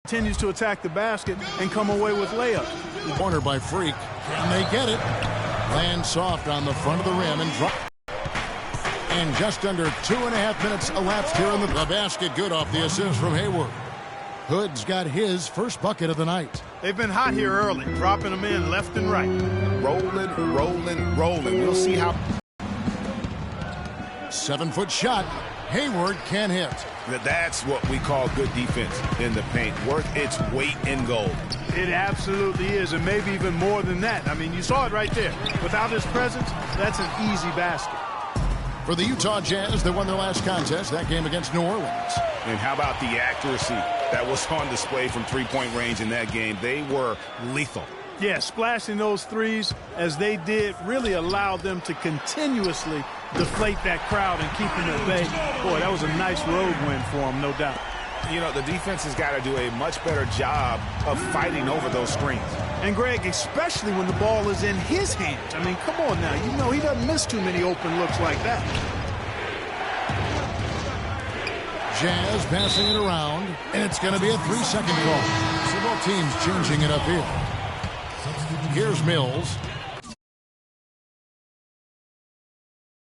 Continues to attack the basket and come away with layup. Corner by Freak. Can they get it? Land soft on the front of the rim and drop. And just under 2.5 minutes elapsed here in the basket. Good off the assist from Hayward. Hood's got his first bucket of the night. They've been hot here early, dropping them in left and right. Rolling, rolling, rolling. We'll see how. 7-foot shot. Hayward can hit. That's what we call good defense in the paint. Worth its weight in gold. It absolutely is, and maybe even more than that. I mean, you saw it right there. Without his presence, that's an easy basket. For the Utah Jazz, they won their last contest, that game against New Orleans. And how about the accuracy that was on display from three-point range in that game? They were lethal. Yeah, splashing those threes as they did really allowed them to continuously deflate that crowd and keep them at bay. Boy, that was a nice road win for them, no doubt. You know, the defense has got to do a much better job of fighting over those screens. And, Greg, especially when the ball is in his hands. I mean, come on now. You know he doesn't miss too many open looks like that. Jazz passing it around, and it's going to be a 3-second call. So both teams changing it up here. Here's Mills.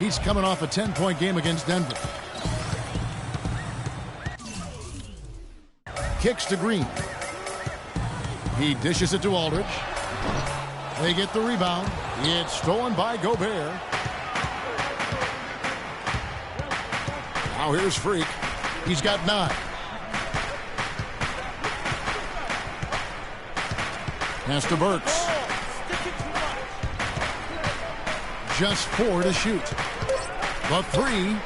He's coming off a 10-point game against Denver. Kicks to Green. He dishes it to Aldridge. They get the rebound. It's stolen by Gobert. Now here's Freak. He's got 9. Pass to Burks. Just 4 to shoot. The 3,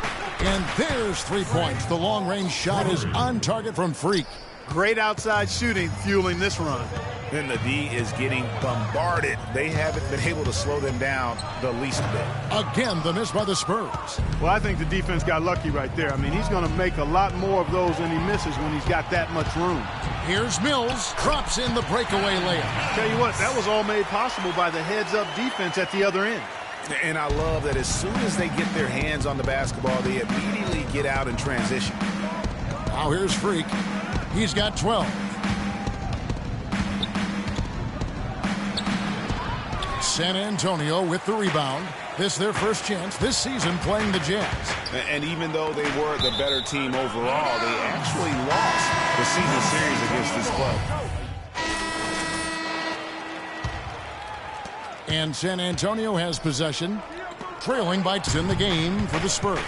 and there's 3 points. The long-range shot is on target from Freak. Great outside shooting fueling this run. And the D is getting bombarded. They haven't been able to slow them down the least bit. Again, the miss by the Spurs. Well, I think the defense got lucky right there. I mean, he's going to make a lot more of those than he misses when he's got that much room. Here's Mills. Drops in the breakaway layup. Tell you what, that was all made possible by the heads-up defense at the other end. And I love that as soon as they get their hands on the basketball, they immediately get out in transition. Now here's Freak. He's got 12. San Antonio with the rebound. This is their first chance this season playing the Jazz. And even though they were the better team overall, they actually lost the season series against this club. And San Antonio has possession, trailing by 2 in the game for the Spurs.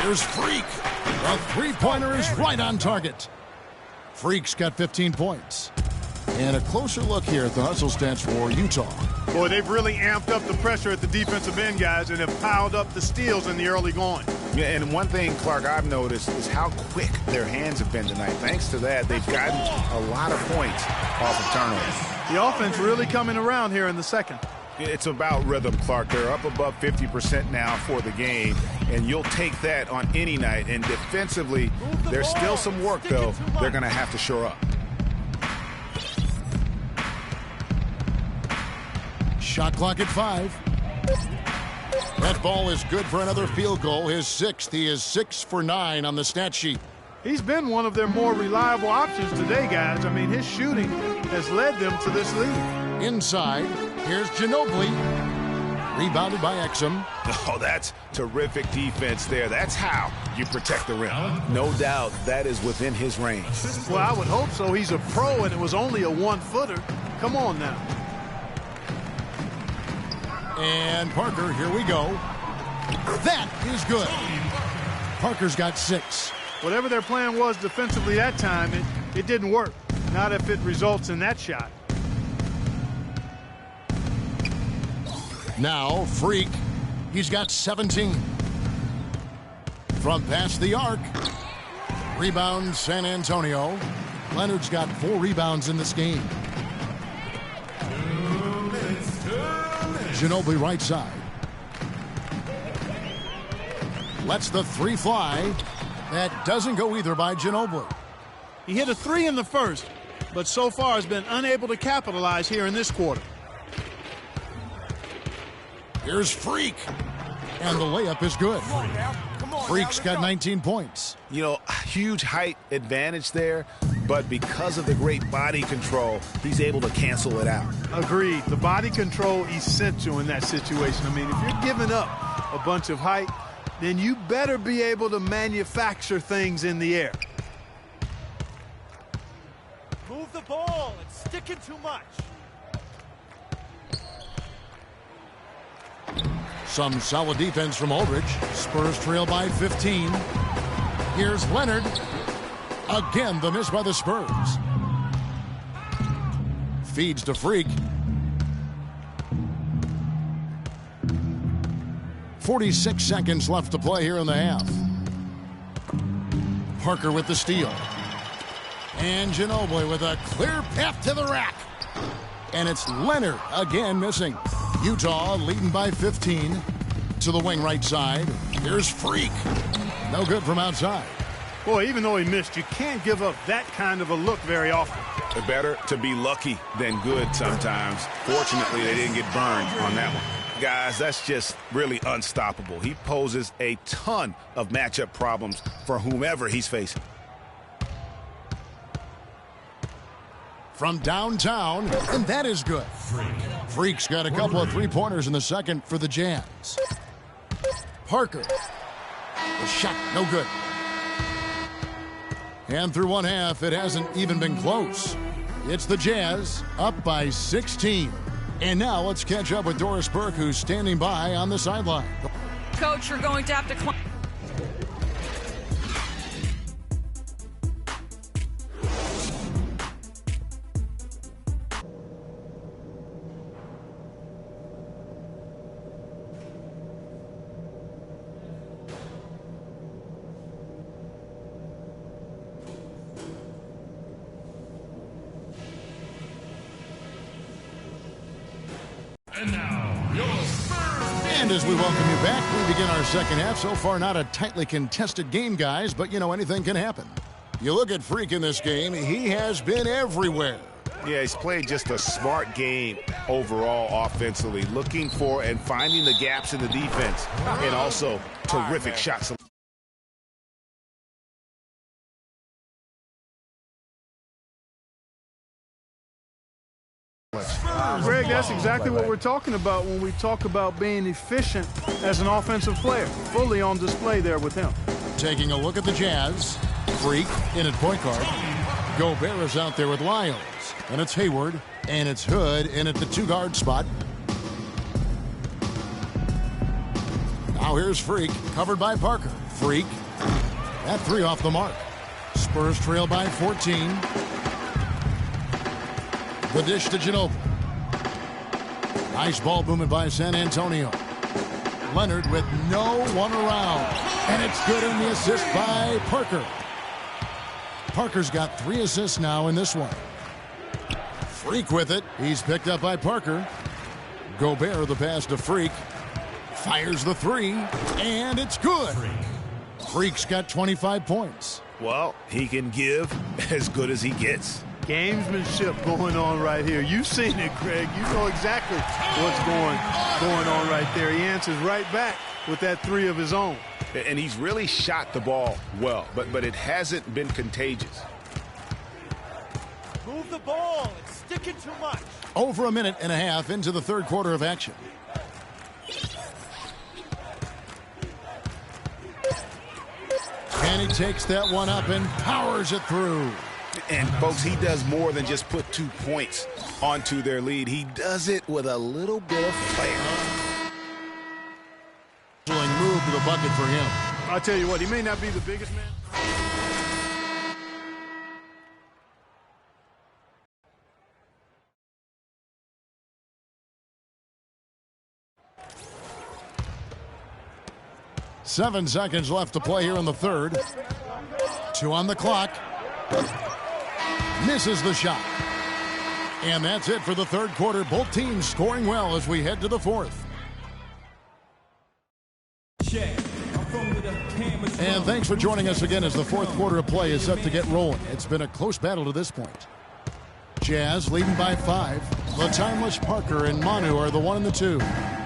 Here's Freak. The three-pointer is right on target. Freak's got 15 points. And a closer look here at the hustle stats for Utah. Boy, they've really amped up the pressure at the defensive end, guys, and have piled up the steals in the early going. Yeah, and one thing, Clark, I've noticed is how quick their hands have been tonight. Thanks to that, they've gotten a lot of points off of turnovers. The offense really coming around here in the second. It's about rhythm, Clark. They're up above 50% now for the game, and you'll take that on any night. And defensively, there's still some work, though, they're going to have to shore up. Shot clock at 5. That ball is good for another field goal, his 6th. He is 6 for 9 on the stat sheet. He's been one of their more reliable options today, guys. I mean, his shooting has led them to this lead. Inside, here's Ginobili. Rebounded by Exum. Oh, that's terrific defense there. That's how you protect the rim. No doubt that is within his range. Well, I would hope so. He's a pro, and it was only a 1-footer. Come on now. And Parker, here we go. That is good. Parker's got 6. Whatever their plan was defensively that time, it didn't work. Not if it results in that shot. Now, Freak. He's got 17. From past the arc. Rebound, San Antonio. Leonard's got 4 rebounds in this game. Ginobili right side. Lets the 3 fly. That doesn't go either by Ginobili. He hit a 3 in the first, but so far has been unable to capitalize here in this quarter. Here's Freak. And the layup is good. Freak's got 19 points. You know, huge height advantage there, but because of the great body control, he's able to cancel it out. Agreed. The body control essential in that situation. I mean, if you're giving up a bunch of height, then you better be able to manufacture things in the air. Move the ball. It's sticking too much. Some solid defense from Aldridge. Spurs trail by 15. Here's Leonard. Again, the miss by the Spurs. Feeds to Freak. 46 seconds left to play here in the half. Parker with the steal. And Ginobili with a clear path to the rack. And it's Leonard again missing. Utah leading by 15 to the wing right side. Here's Freak. No good from outside. Boy, even though he missed, you can't give up that kind of a look very often. Better to be lucky than good sometimes. Fortunately, they didn't get burned on that one. Guys, that's just really unstoppable. He poses a ton of matchup problems for whomever he's facing. From downtown, and that is good. Freak's got a couple of three-pointers in the second for the Jazz. Parker. The shot, no good. And through one half, it hasn't even been close. It's the Jazz up by 16. And now let's catch up with Doris Burke, who's standing by on the sideline. Coach, you're going to have to climb. And as we welcome you back, we begin our second half. So far, not a tightly contested game, guys, but, you know, anything can happen. You look at Freak in this game, he has been everywhere. Yeah, he's played just a smart game overall offensively, looking for and finding the gaps in the defense, and also terrific shots. Greg, that's exactly what we're talking about when we talk about being efficient as an offensive player. Fully on display there with him. Taking a look at the Jazz. Freak in at point guard. Gobert is out there with Lyles. And it's Hayward. And it's Hood in at the two-guard spot. Now here's Freak, covered by Parker. Freak. That three off the mark. Spurs trail by 14. The dish to Ginobili. Nice ball movement by San Antonio. Leonard with no one around. And it's good in the assist by Parker. Parker's got 3 assists now in this one. Freak with it. He's picked up by Parker. Gobert the pass to Freak. Fires the three. And it's good. Freak's got 25 points. Well, he can give as good as he gets. Gamesmanship going on right here. You've seen it, Greg. You know exactly what's going on right there. He answers right back with that three of his own. And he's really shot the ball well, but it hasn't been contagious. Move the ball. It's sticking too much. Over a minute and a half into the third quarter of action. And he takes that one up and powers it through. And, folks, he does more than just put 2 points onto their lead. He does it with a little bit of flair. Move to the bucket for him. I'll tell you what, he may not be the biggest man. Seven seconds left to play here in the third. 2 on the clock. Misses the shot. And that's it for the third quarter. Both teams scoring well as we head to the fourth. And thanks for joining us again as the fourth quarter of play is set to get rolling. It's been a close battle to this point. Jazz leading by 5. The timeless Parker and Manu are the 1 and the 2.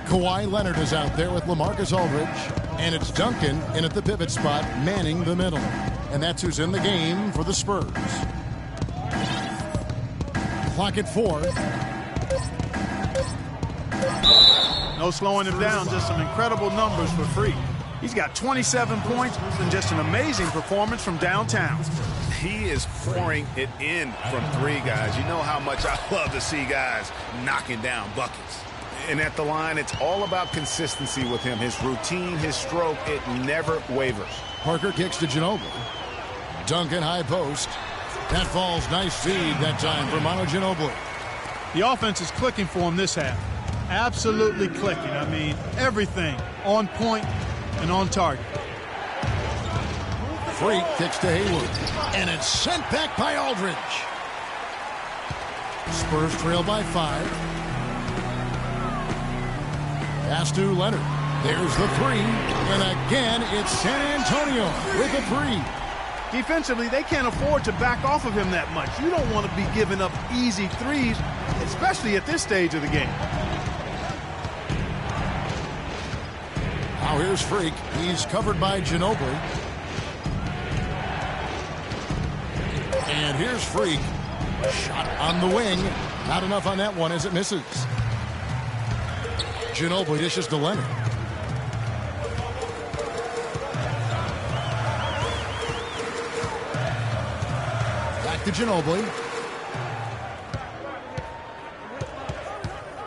Kawhi Leonard is out there with LaMarcus Aldridge. And it's Duncan in at the pivot spot, manning the middle. And that's who's in the game for the Spurs. Clock at 4. No slowing him down, just some incredible numbers for Freak. He's got 27 points and just an amazing performance from downtown. He is pouring it in from 3, guys. You know how much I love to see guys knocking down buckets. And at the line, it's all about consistency with him. His routine, his stroke, it never wavers. Parker kicks to Ginobili. Duncan high post. That falls. Nice feed that time for Manu Ginobili. The offense is clicking for him this half. Absolutely clicking. I mean, everything on point and on target. Freak kicks to Hayward. And it's sent back by Aldridge. Spurs trail by 5. Pass to Leonard. There's the 3. And again, it's San Antonio with a 3. Defensively, they can't afford to back off of him that much. You don't want to be giving up easy threes, especially at this stage of the game. Now here's Freak. He's covered by Ginobili. And here's Freak. Shot on the wing. Not enough on that one as it misses. Ginobili dishes to Leonard. Back to Ginobili.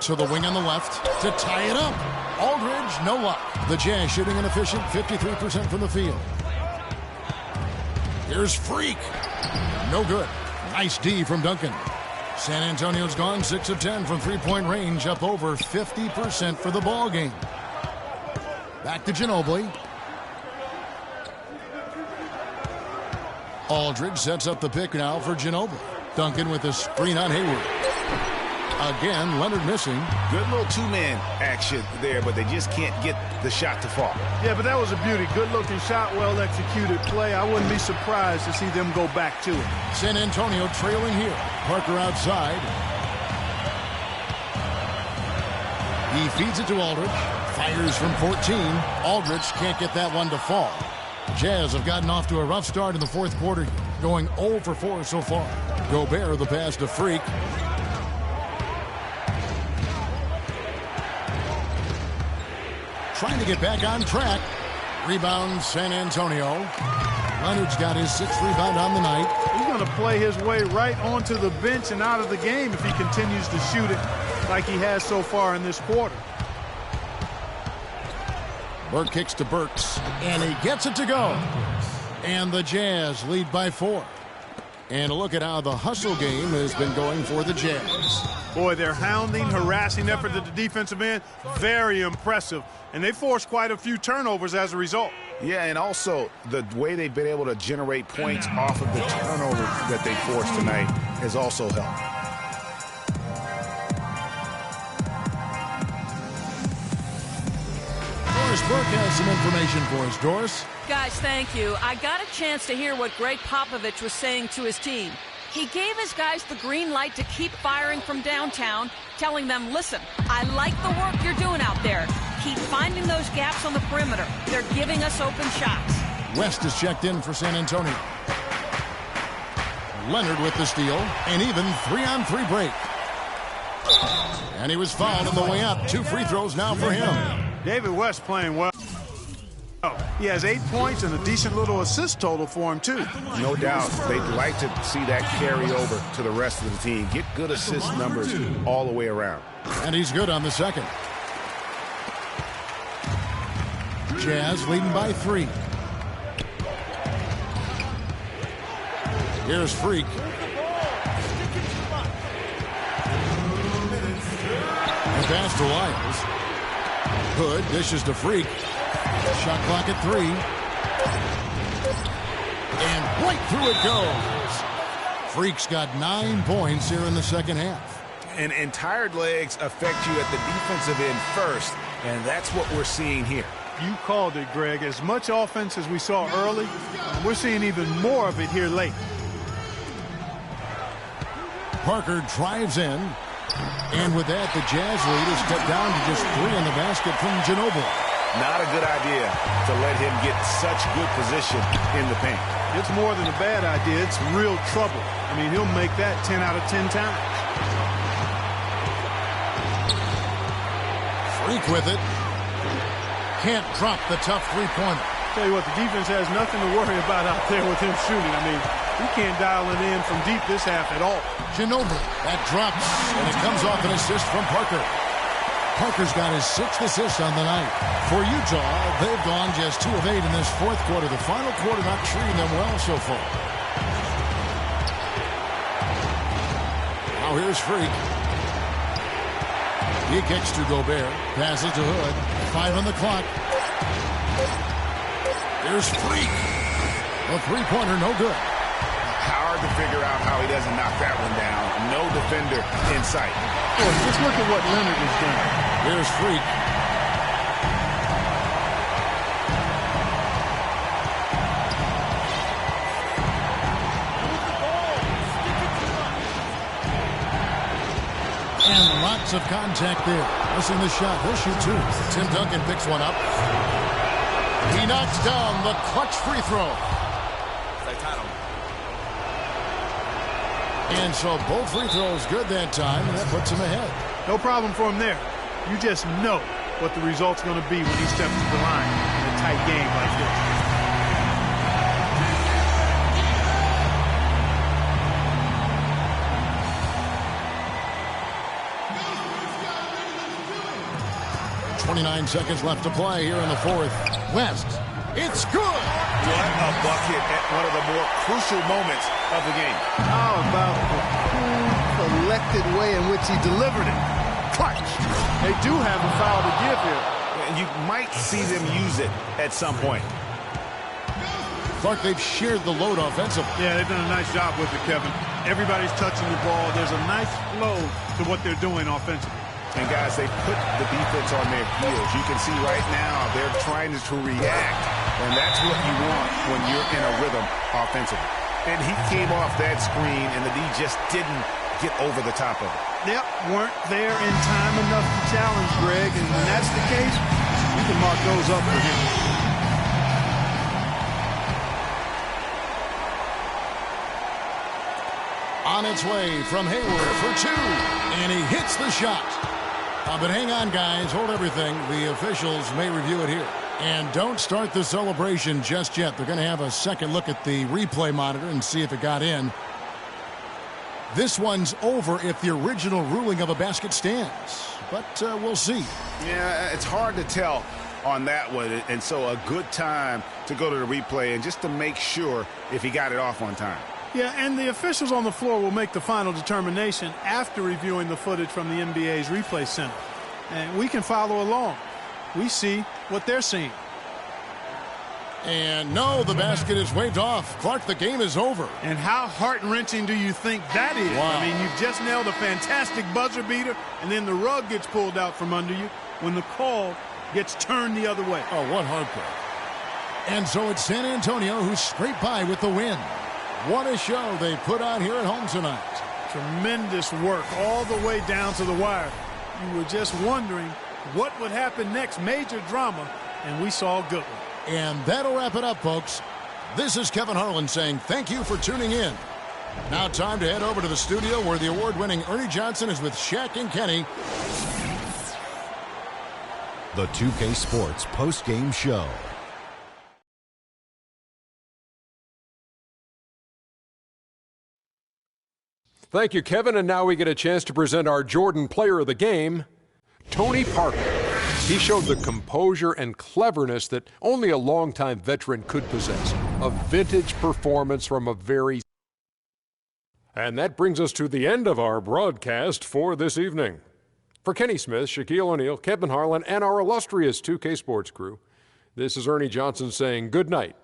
To the wing on the left to tie it up. Aldridge, no luck. The Jazz shooting an efficient 53% from the field. Here's Freak. No good. Nice D from Duncan. San Antonio's gone 6 of 10 from three-point range, up over 50% for the ball game. Back to Ginobili. Aldridge sets up the pick now for Ginobili. Duncan with a screen on Hayward. Again, Leonard missing. Good little 2-man action there, but they just can't get the shot to fall. Yeah, but that was a beauty. Good-looking shot, well-executed play. I wouldn't be surprised to see them go back to it. San Antonio trailing here. Parker outside. He feeds it to Aldridge. Fires from 14. Aldridge can't get that one to fall. Jazz have gotten off to a rough start in the fourth quarter, going 0 for 4 so far. Gobert, the pass to Freak. Trying to get back on track. Rebound, San Antonio. Leonard's got his 6th rebound on the night. He's going to play his way right onto the bench and out of the game if he continues to shoot it like he has so far in this quarter. Burke kicks to Burks, and he gets it to go. And the Jazz lead by 4. And a look at how the hustle game has been going for the Jazz. Boy, their hounding, harassing effort at the defensive end, very impressive. And they forced quite a few turnovers as a result. Yeah, and also the way they've been able to generate points off of the turnovers that they forced tonight has also helped. Doris Burke has some information for us. Doris? Guys, thank you. I got a chance to hear what Greg Popovich was saying to his team. He gave his guys the green light to keep firing from downtown, telling them, listen, I like the work you're doing out there. Keep finding those gaps on the perimeter. They're giving us open shots. West is checked in for San Antonio. Leonard with the steal, and even 3-on-3 break. And he was fouled on the way up. 2 free throws now for him. David West playing well. He has 8 points and a decent little assist total for him, too. No doubt. They'd like to see that carry over to the rest of the team. Get good assist numbers all the way around. And he's good on the second. Jazz leading by 3. Here's Freak. And pass to Lyles. Hood dishes to Freak. Shot clock at 3. And right through it goes. Freak's got 9 points here in the second half. And tired legs affect you at the defensive end first, and that's what we're seeing here. You called it, Greg. As much offense as we saw early, we're seeing even more of it here late. Parker drives in. And with that, the Jazz lead is cut down to just 3 in the basket from Ginobili. Not a good idea to let him get such good position in the paint. It's more than a bad idea. It's real trouble. I mean, he'll make that 10 out of 10 times. Freak with it. Can't drop the tough three-pointer. Tell you what, the defense has nothing to worry about out there with him shooting. I mean, he can't dial it in from deep this half at all. Ginobili, that drops, and it comes off an assist from Parker. Parker's got his 6th assist on the night. For Utah, they've gone just 2 of 8 in this 4th quarter. The final quarter not treating them well so far. Now here's Freak. He kicks to Gobert. Passes to Hood. 5 on the clock. Here's Freak. A three-pointer, no good. Hard to figure out how he doesn't knock that one down. No defender in sight. Boy, just look at what Leonard has done. Here's Freak. And lots of contact there. Missing the shot. He'll shoot 2. Tim Duncan picks one up. He knocks down the clutch free throw. And so both free throws good that time, and that puts him ahead. No problem for him there. You just know what the result's going to be when he steps to the line in a tight game like this. .29 left to play here in the 4th. West. It's good. What a bucket at one of the more crucial moments of the game. How about the cool, collected way in which he delivered it? Clutch. They do have a foul to give here. And you might see them use it at some point. Clark, they've shared the load offensively. Yeah, they've done a nice job with it, Kevin. Everybody's touching the ball. There's a nice flow to what they're doing offensively. And, guys, they put the defense on their heels. You can see right now they're trying to react, and that's what you want when you're in a rhythm offensively. And he came off that screen, and the D just didn't get over the top of it. Yep, weren't there in time enough to challenge Greg, and when that's the case, you can mark those up for him. On its way from Hayward for 2, and he hits the shot. But hang on, guys. Hold everything. The officials may review it here. And don't start the celebration just yet. They're going to have a second look at the replay monitor and see if it got in. This one's over if the original ruling of a basket stands. But we'll see. Yeah, it's hard to tell on that one. And so a good time to go to the replay and just to make sure if he got it off on time. Yeah, and the officials on the floor will make the final determination after reviewing the footage from the NBA's replay center. And we can follow along. We see what they're seeing. And no, the basket is waved off. Clark, the game is over. And how heart-wrenching do you think that is? Wow. I mean, you've just nailed a fantastic buzzer beater, and then the rug gets pulled out from under you when the call gets turned the other way. Oh, what heartbreak. And so it's San Antonio who scraped by with the win. What a show they put on here at home tonight. Tremendous work all the way down to the wire. You were just wondering what would happen next. Major drama, and we saw a good one. And that'll wrap it up, folks. This is Kevin Harlan saying thank you for tuning in. Now time to head over to the studio where the award-winning Ernie Johnson is with Shaq and Kenny. The 2K Sports post-game show. Thank you, Kevin. And now we get a chance to present our Jordan Player of the Game, Tony Parker. He showed the composure and cleverness that only a longtime veteran could possess. A vintage performance from a very... And that brings us to the end of our broadcast for this evening. For Kenny Smith, Shaquille O'Neal, Kevin Harlan, and our illustrious 2K Sports crew, this is Ernie Johnson saying good night.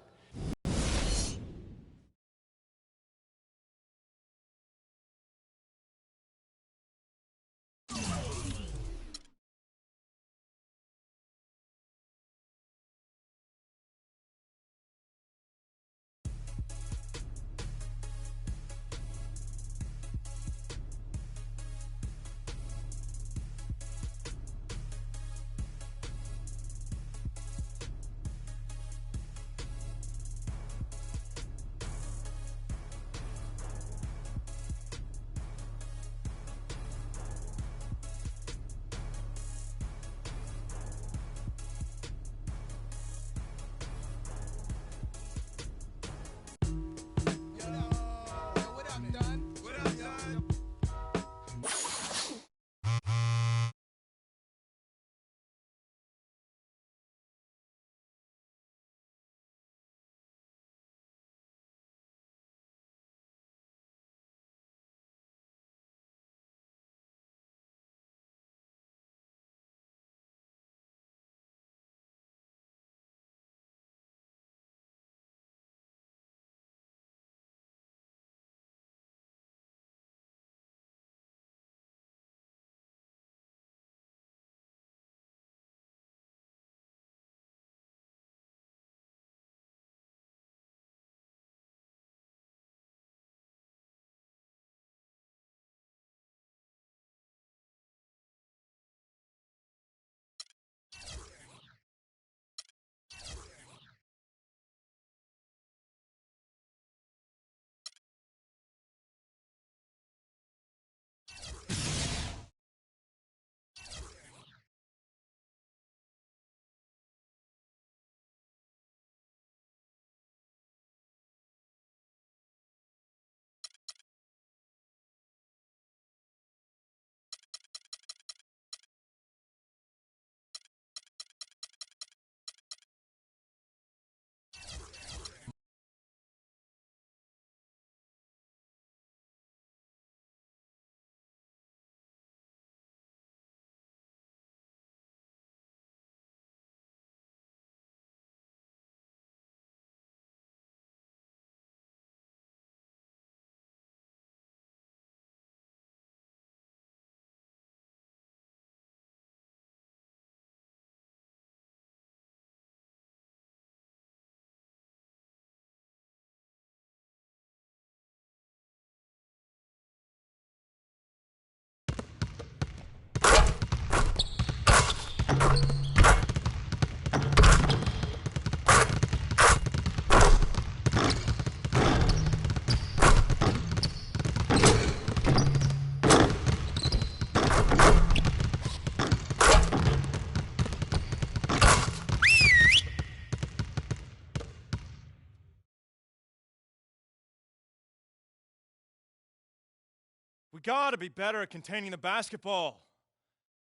gotta be better at containing the basketball.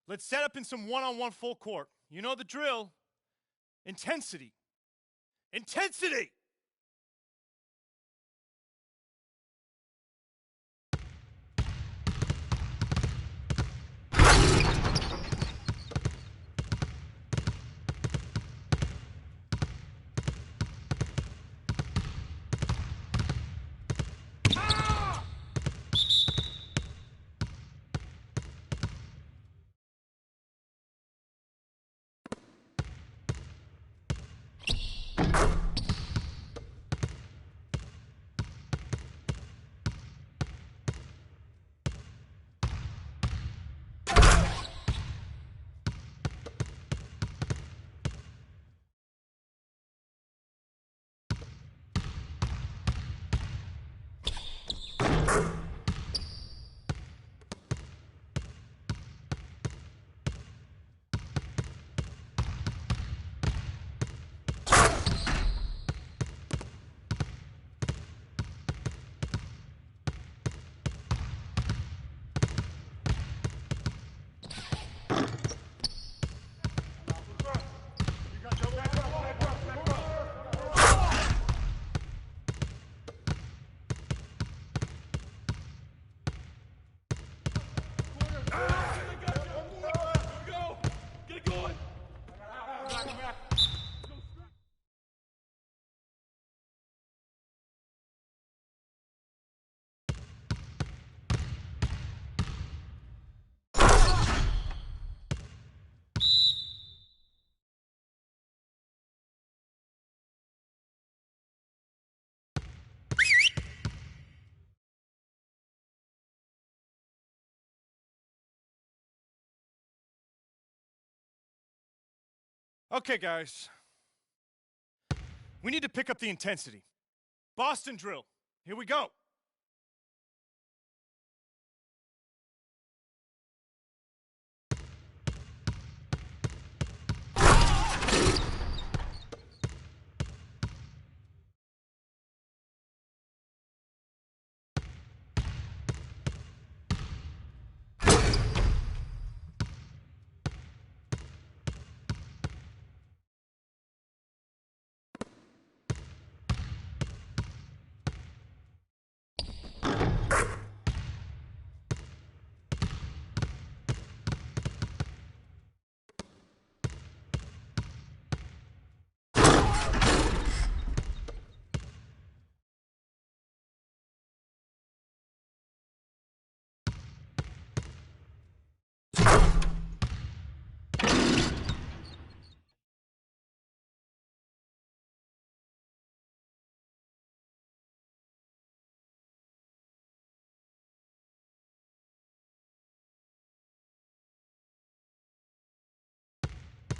Let's set up in some one-on-one full court. You know the drill. Intensity. Intensity! Okay, guys. We need to pick up the intensity. Boston drill. Here we go.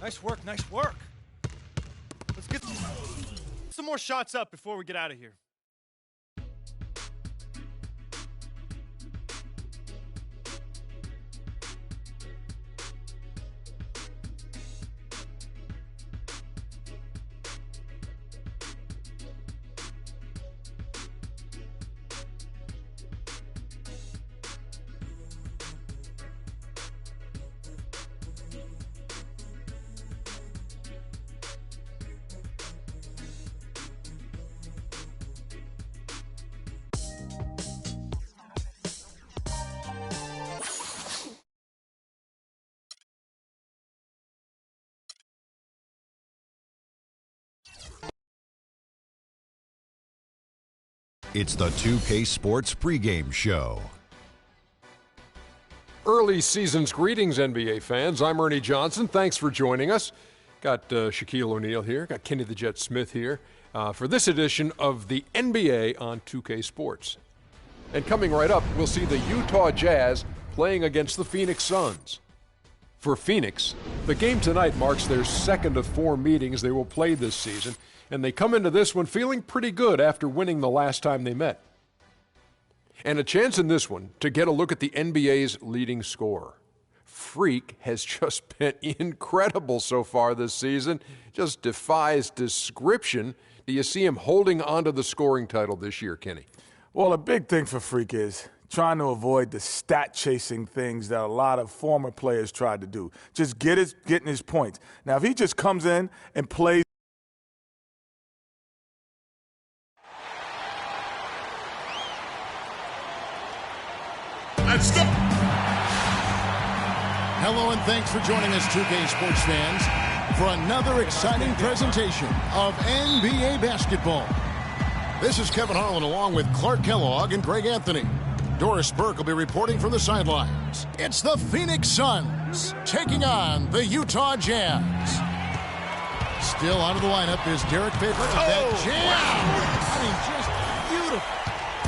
Nice work, nice work. Let's get some more shots up before we get out of here. It's the 2K Sports pregame show. Early season's greetings, NBA fans. I'm Ernie Johnson. Thanks for joining us. Got Shaquille O'Neal here. Got Kenny the Jet Smith here for this edition of the NBA on 2K Sports. And coming right up, we'll see the Utah Jazz playing against the Phoenix Suns. For Phoenix, the game tonight marks their second of 4 meetings they will play this season, and they come into this one feeling pretty good after winning the last time they met. And a chance in this one to get a look at the NBA's leading scorer. Freak has just been incredible so far this season, just defies description. Do you see him holding onto the scoring title this year, Kenny? Well, a big thing for Freak is trying to avoid the stat-chasing things that a lot of former players tried to do. Just getting his points. Now, if he just comes in and plays. Let's go. Hello and thanks for joining us, 2K Sports fans, for another exciting presentation of NBA basketball. This is Kevin Harlan along with Clark Kellogg and Greg Anthony. Doris Burke will be reporting from the sidelines. It's the Phoenix Suns taking on the Utah Jazz. Still out of the lineup is Derek Favors. That jam! I mean, just beautiful.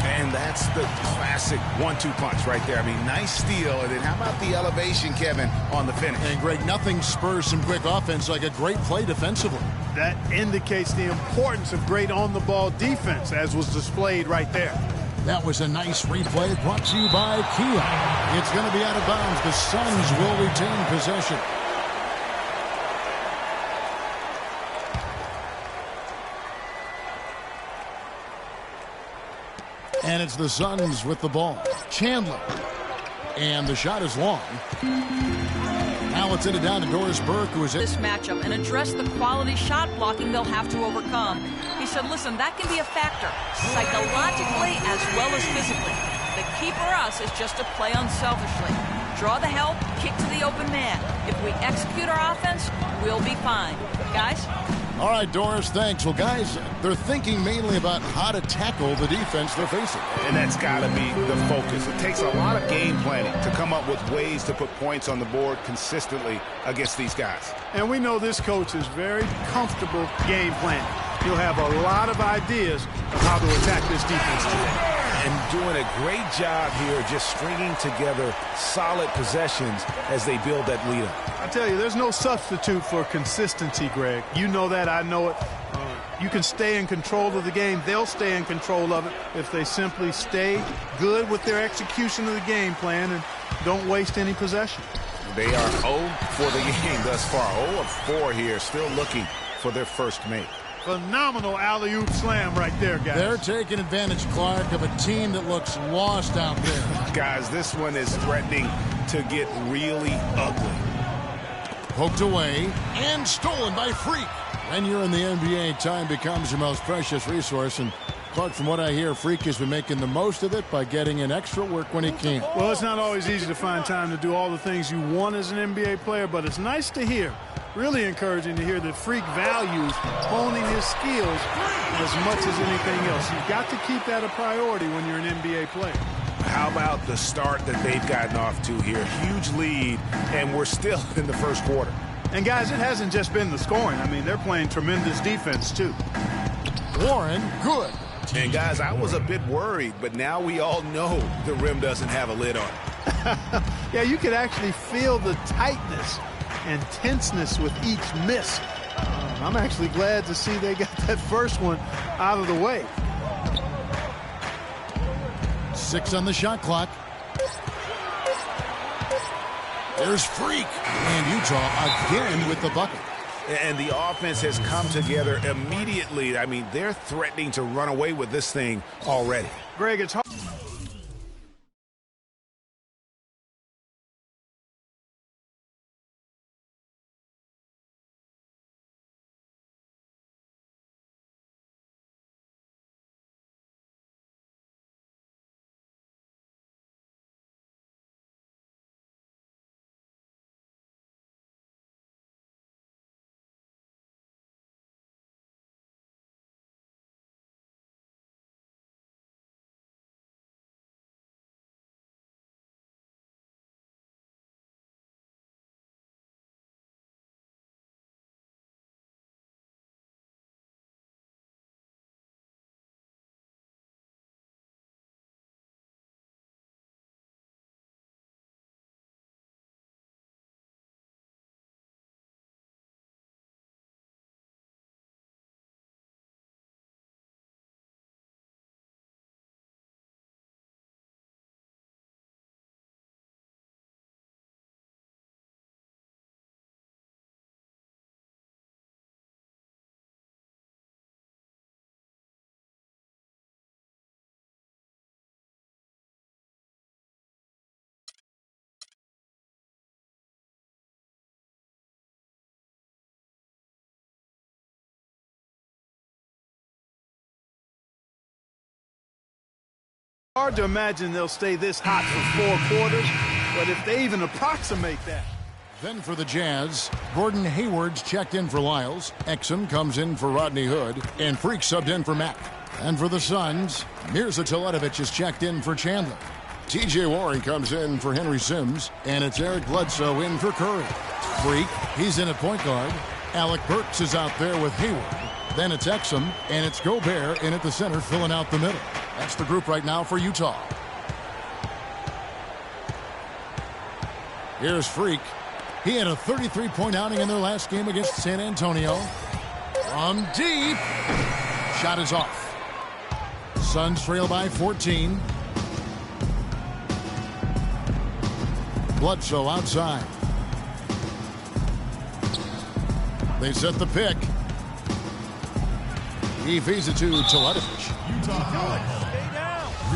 And that's the classic 1-2 punch right there. I mean, nice steal. And then how about the elevation, Kevin, on the finish? And, Greg, nothing spurs some quick offense like a great play defensively. That indicates the importance of great on-the-ball defense, as was displayed right there. That was a nice replay brought to you by Kia. It's going to be out of bounds. The Suns will retain possession. And it's the Suns with the ball. Chandler. And the shot is long. Now let's send it down to Doris Burke, who is in this matchup and address the quality shot blocking they'll have to overcome. He said, listen, that can be a factor, psychologically as well as physically. The key for us is just to play unselfishly. Draw the help, kick to the open man. If we execute our offense, we'll be fine. Guys? All right, Doris, thanks. Well, guys, they're thinking mainly about how to tackle the defense they're facing. And that's got to be the focus. It takes a lot of game planning to come up with ways to put points on the board consistently against these guys. And we know this coach is very comfortable game planning. He'll have a lot of ideas of how to attack this defense today. And doing a great job here just stringing together solid possessions as they build that lead up. I tell you, there's no substitute for consistency, Greg. You know that, I know it. You can stay in control of the game. They'll stay in control of it if they simply stay good with their execution of the game plan and don't waste any possession. They are 0 for the game thus far. 0 of 4 here, still looking for their first make. Phenomenal alley-oop slam right there, guys. They're taking advantage, Clark, of a team that looks lost out there. Guys, this one is threatening to get really ugly. Poked away and stolen by Freak. When you're in the NBA, time becomes your most precious resource. And Clark, from what I hear, Freak has been making the most of it by getting in extra work when he can. Well, it's not always easy to find time to do all the things you want as an NBA player, but it's nice to hear. Really encouraging to hear that Freak values honing his skills as much as anything else. You've got to keep that a priority when you're an NBA player. How about the start that they've gotten off to here? Huge lead, and we're still in the first quarter. And, guys, it hasn't just been the scoring. I mean, they're playing tremendous defense, too. Warren, good. And, guys, I was a bit worried, but now we all know the rim doesn't have a lid on it. Yeah, you could actually feel the tightness and tenseness with each miss. I'm actually glad to see they got that first one out of the way. 6 on the shot clock. There's Freak. And Utah again with the bucket. And the offense has come together immediately. I mean, they're threatening to run away with this thing already. Greg, it's hard. Hard to imagine they'll stay this hot for 4 quarters, but if they even approximate that. Then for the Jazz, Gordon Hayward's checked in for Lyles. Exum comes in for Rodney Hood, and Freak subbed in for Mack. And for the Suns, Mirza Teletovic is checked in for Chandler. T.J. Warren comes in for Henry Sims, and it's Eric Bledsoe in for Curry. Freak, he's in at point guard. Alec Burks is out there with Hayward. Then it's Exum, and it's Gobert in at the center, filling out the middle. That's the group right now for Utah. Here's Freak. He had a 33-point outing in their last game against San Antonio. From deep. Shot is off. Suns trail by 14. Bledsoe outside. They set the pick. He feeds it to Teletovic.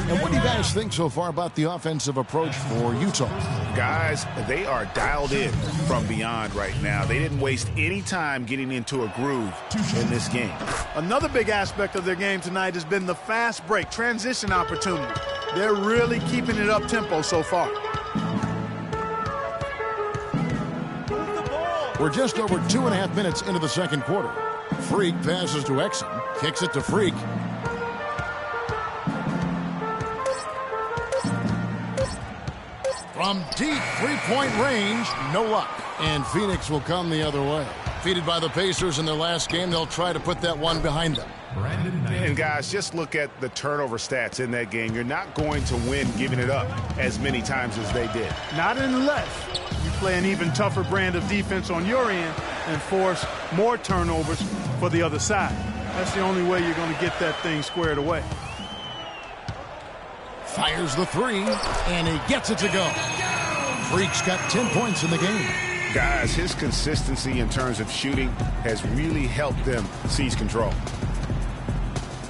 And what do you guys think so far about the offensive approach for Utah? Guys, they are dialed in from beyond right now. They didn't waste any time getting into a groove in this game. Another big aspect of their game tonight has been the fast break, transition opportunity. They're really keeping it up tempo so far. We're just over 2.5 minutes into the second quarter. Freak passes to Exum, kicks it to Freak. From deep three-point range, no luck. And Phoenix will come the other way. Defeated by the Pacers in their last game, they'll try to put that one behind them. And guys, just look at the turnover stats in that game. You're not going to win giving it up as many times as they did. Not unless you play an even tougher brand of defense on your end and force more turnovers for the other side. That's the only way you're going to get that thing squared away. Fires the three, and he gets it to go. Freak's got 10 points in the game. Guys, his consistency in terms of shooting has really helped them seize control.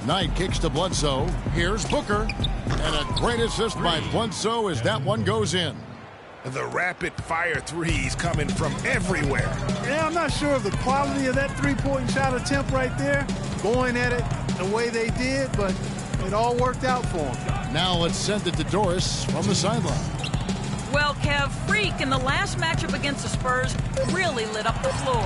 Knight kicks to Bledsoe. Here's Booker. And a great assist by Bledsoe as that one goes in. The rapid-fire threes coming from everywhere. Yeah, I'm not sure of the quality of that three-point shot attempt right there, going at it the way they did, but it all worked out for them. Now let's send it to Doris from the sideline. Well, Kev, Freak in the last matchup against the Spurs really lit up the floor.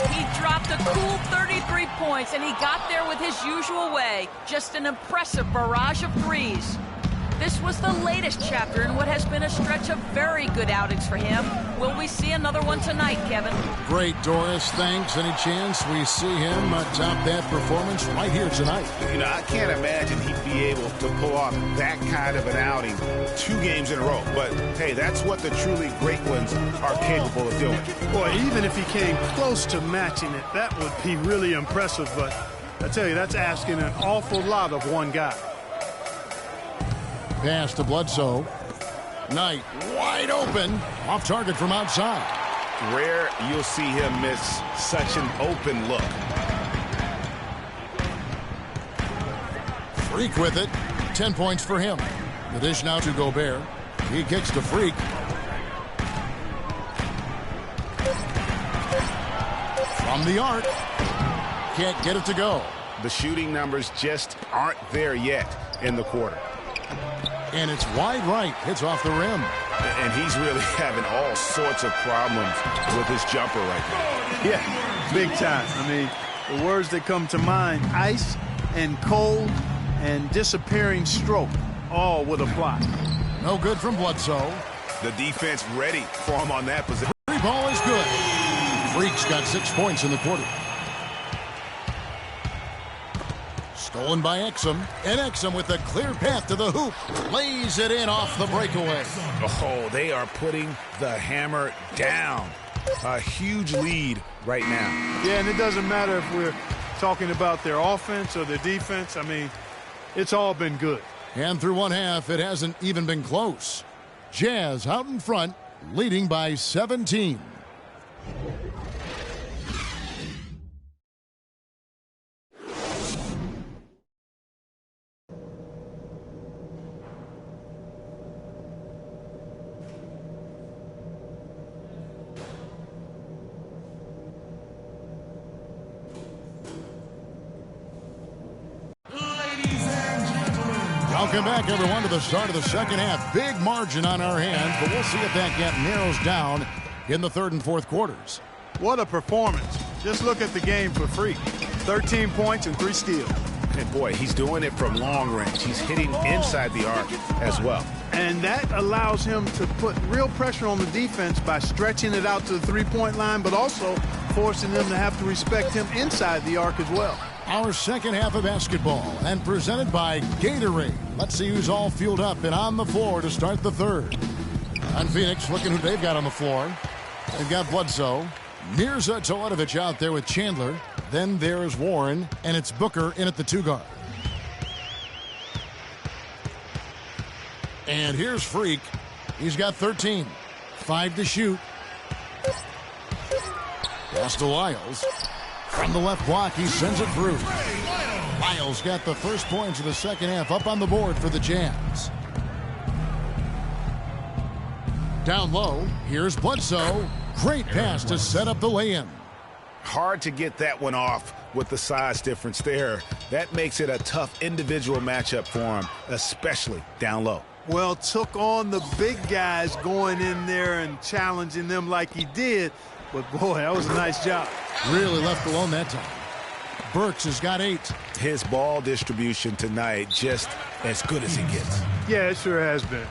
He dropped a cool 33 points, and he got there with his usual way. Just an impressive barrage of threes. This was the latest chapter in what has been a stretch of very good outings for him. Will we see another one tonight, Kevin? Great, Doris. Thanks. Any chance we see him top that performance right here tonight? You know, I can't imagine he'd be able to pull off that kind of an outing 2 games in a row. But, hey, that's what the truly great ones are capable of doing. Boy, even if he came close to matching it, that would be really impressive. But I tell you, that's asking an awful lot of one guy. Pass to Bledsoe. Knight wide open. Off target from outside. Rare you'll see him miss such an open look. Freak with it. 10 points for him. The dish now to Gobert. He kicks to Freak. From the arc. Can't get it to go. The shooting numbers just aren't there yet in the quarter. And it's wide right. Hits off the rim. And he's really having all sorts of problems with his jumper right now. Yeah, big time. I mean, the words that come to mind, ice and cold and disappearing stroke, all would apply. No good from Bledsoe. The defense ready for him on that position. Free ball is good. Freak's got 6 points in the quarter. Stolen by Exum, and Exum with a clear path to the hoop. Lays it in off the breakaway. Oh, they are putting the hammer down. A huge lead right now. Yeah, and it doesn't matter if we're talking about their offense or their defense. I mean, it's all been good. And through one half, it hasn't even been close. Jazz out in front, leading by 17. Welcome back, everyone, to the start of the second half. Big margin on our hands, but we'll see if that gap narrows down in the third and fourth quarters. What a performance. Just look at the game for Freak. 13 points and 3 steals. And boy, he's doing it from long range. He's hitting inside the arc as well. And that allows him to put real pressure on the defense by stretching it out to the three-point line, but also forcing them to have to respect him inside the arc as well. Our second half of basketball, and presented by Gatorade. Let's see who's all fueled up and on the floor to start the third. On Phoenix, looking who they've got on the floor. They've got Bledsoe. Mirza Teletovic out there with Chandler. Then there's Warren, and it's Booker in at the 2 guard. And here's Freak. He's got 13. 5 to shoot. Pass to Lyles. From the left block, he sends it through. Lyles got the first points of the second half up on the board for the Jazz. Down low, here's Bledsoe. Great pass to set up the lay-in. Hard to get that one off with the size difference there. That makes it a tough individual matchup for him, especially down low. Well, took on the big guys going in there and challenging them like he did. But, boy, that was a nice job. Really left alone that time. Burks has got 8. His ball distribution tonight just as good as he gets. Yeah, it sure has been.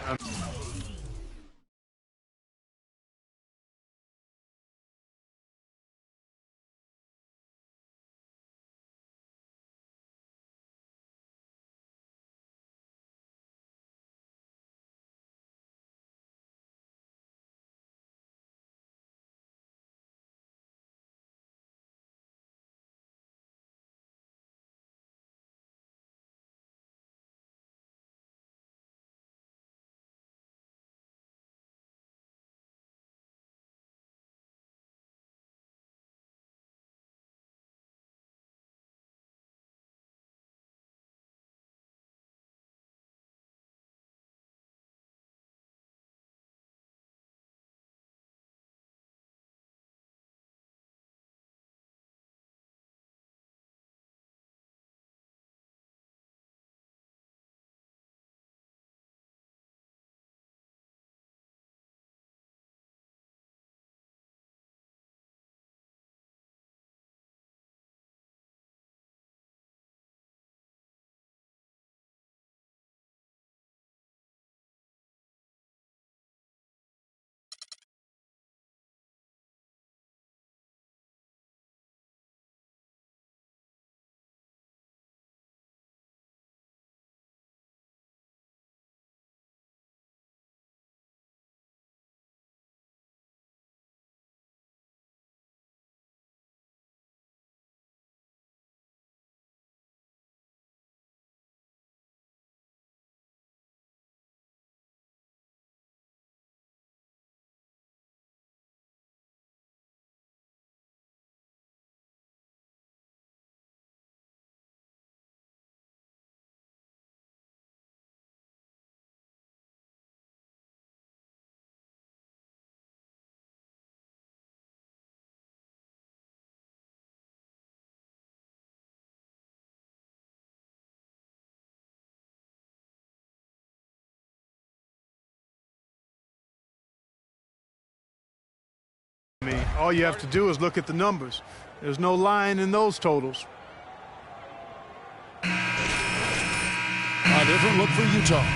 All you have to do is look at the numbers. There's no line in those totals. A different look for Utah.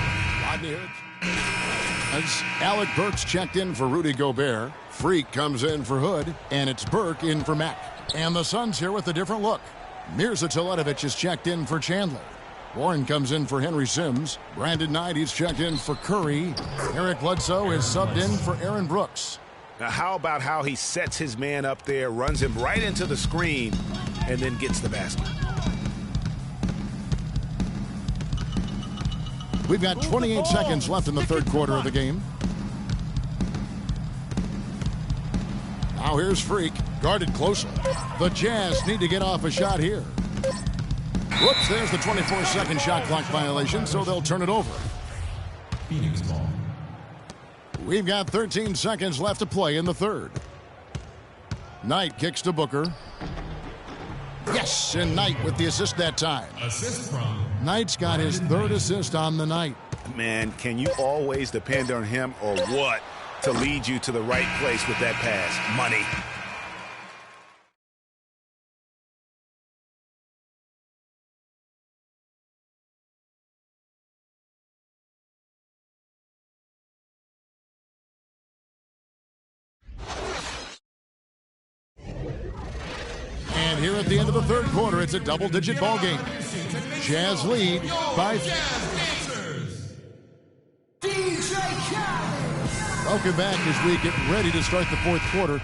As Alec Burks checked in for Rudy Gobert. Freak comes in for Hood, and it's Burke in for Mack. And the Suns here with a different look. Mirza Teletovic is checked in for Chandler. Warren comes in for Henry Sims. Brandon Knight, he's checked in for Curry. Eric Bledsoe is subbed in for Aaron Brooks. Now, how about how he sets his man up there, runs him right into the screen, and then gets the basket? We've got 28 seconds left in the third quarter of the game. Now here's Freak, guarded closely. The Jazz need to get off a shot here. Whoops, there's the 24-second shot clock violation, so they'll turn it over. Phoenix ball. We've got 13 seconds left to play in the third. Knight kicks to Booker. Yes, and Knight with the assist that time. Assist from Knight's got his third assist on the night. Man, can you always depend on him or what to lead you to the right place with that pass? Money. And here at the end of the third quarter, it's a double-digit ball game. Jazz lead by... Welcome back as we get ready to start the fourth quarter.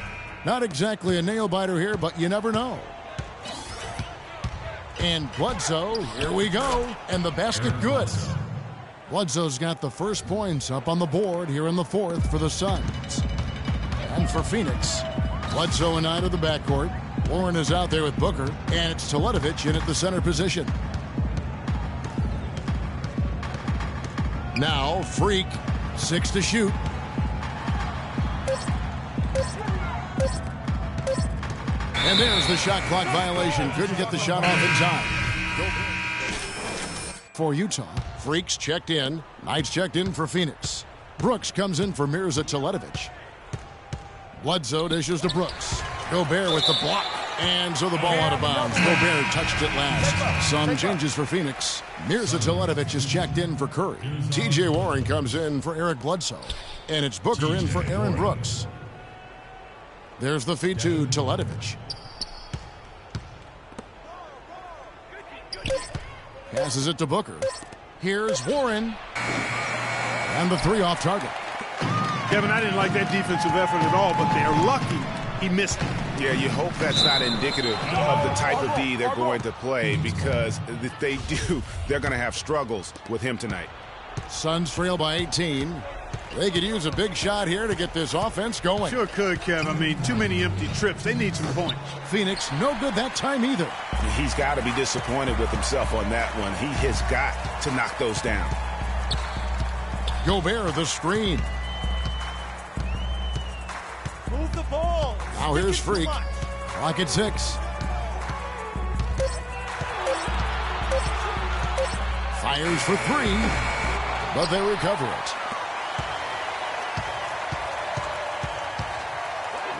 Not exactly a nail-biter here, but you never know. And Bledsoe, here we go, and the basket good. Bledsoe's got the first points up on the board here in the fourth for the Suns. And for Phoenix, Bledsoe and Knight of the backcourt. Warren is out there with Booker, and it's Teletovic in at the center position. Now, Freak, 6 to shoot. And there's the shot clock violation. Couldn't get the shot off in time. For Utah, Freaks checked in. Knight's checked in for Phoenix. Brooks comes in for Mirza Teletovic. Bledsoe dishes to Brooks. Gobert with the block. And so the ball out of bounds. Gobert touched it last. Some changes for Phoenix. Mirza Teletovic is checked in for Curry. T.J. Warren comes in for Eric Bledsoe. And it's Booker in for Aaron Brooks. There's the feed to Teletovic. Passes it to Booker. Here's Warren. And the three off target. Kevin, I didn't like that defensive effort at all, but they're lucky he missed it. Yeah, you hope that's not indicative of the type of D they're going to play, because if they do, they're going to have struggles with him tonight. Suns trail by 18. They could use a big shot here to get this offense going. Sure could, Kev. I mean, too many empty trips. They need some points. Phoenix, no good that time either. He's got to be disappointed with himself on that one. He has got to knock those down. Gobert, the screen. Move the ball. Now here's Freak. Clock at 6. Fires for 3, but they recover it.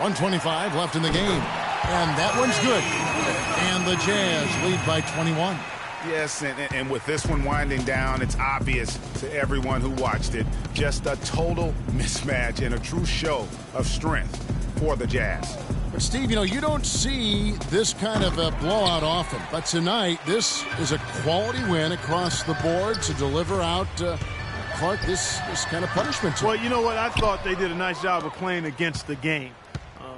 1:25 left in the game, and that one's good. And the Jazz lead by 21. Yes, and with this one winding down, it's obvious to everyone who watched it. Just a total mismatch and a true show of strength for the Jazz. But, Steve, you know, you don't see this kind of a blowout often. But tonight, this is a quality win across the board to deliver out, Clark, this kind of punishment. Well, you know what? I thought they did a nice job of playing against the game.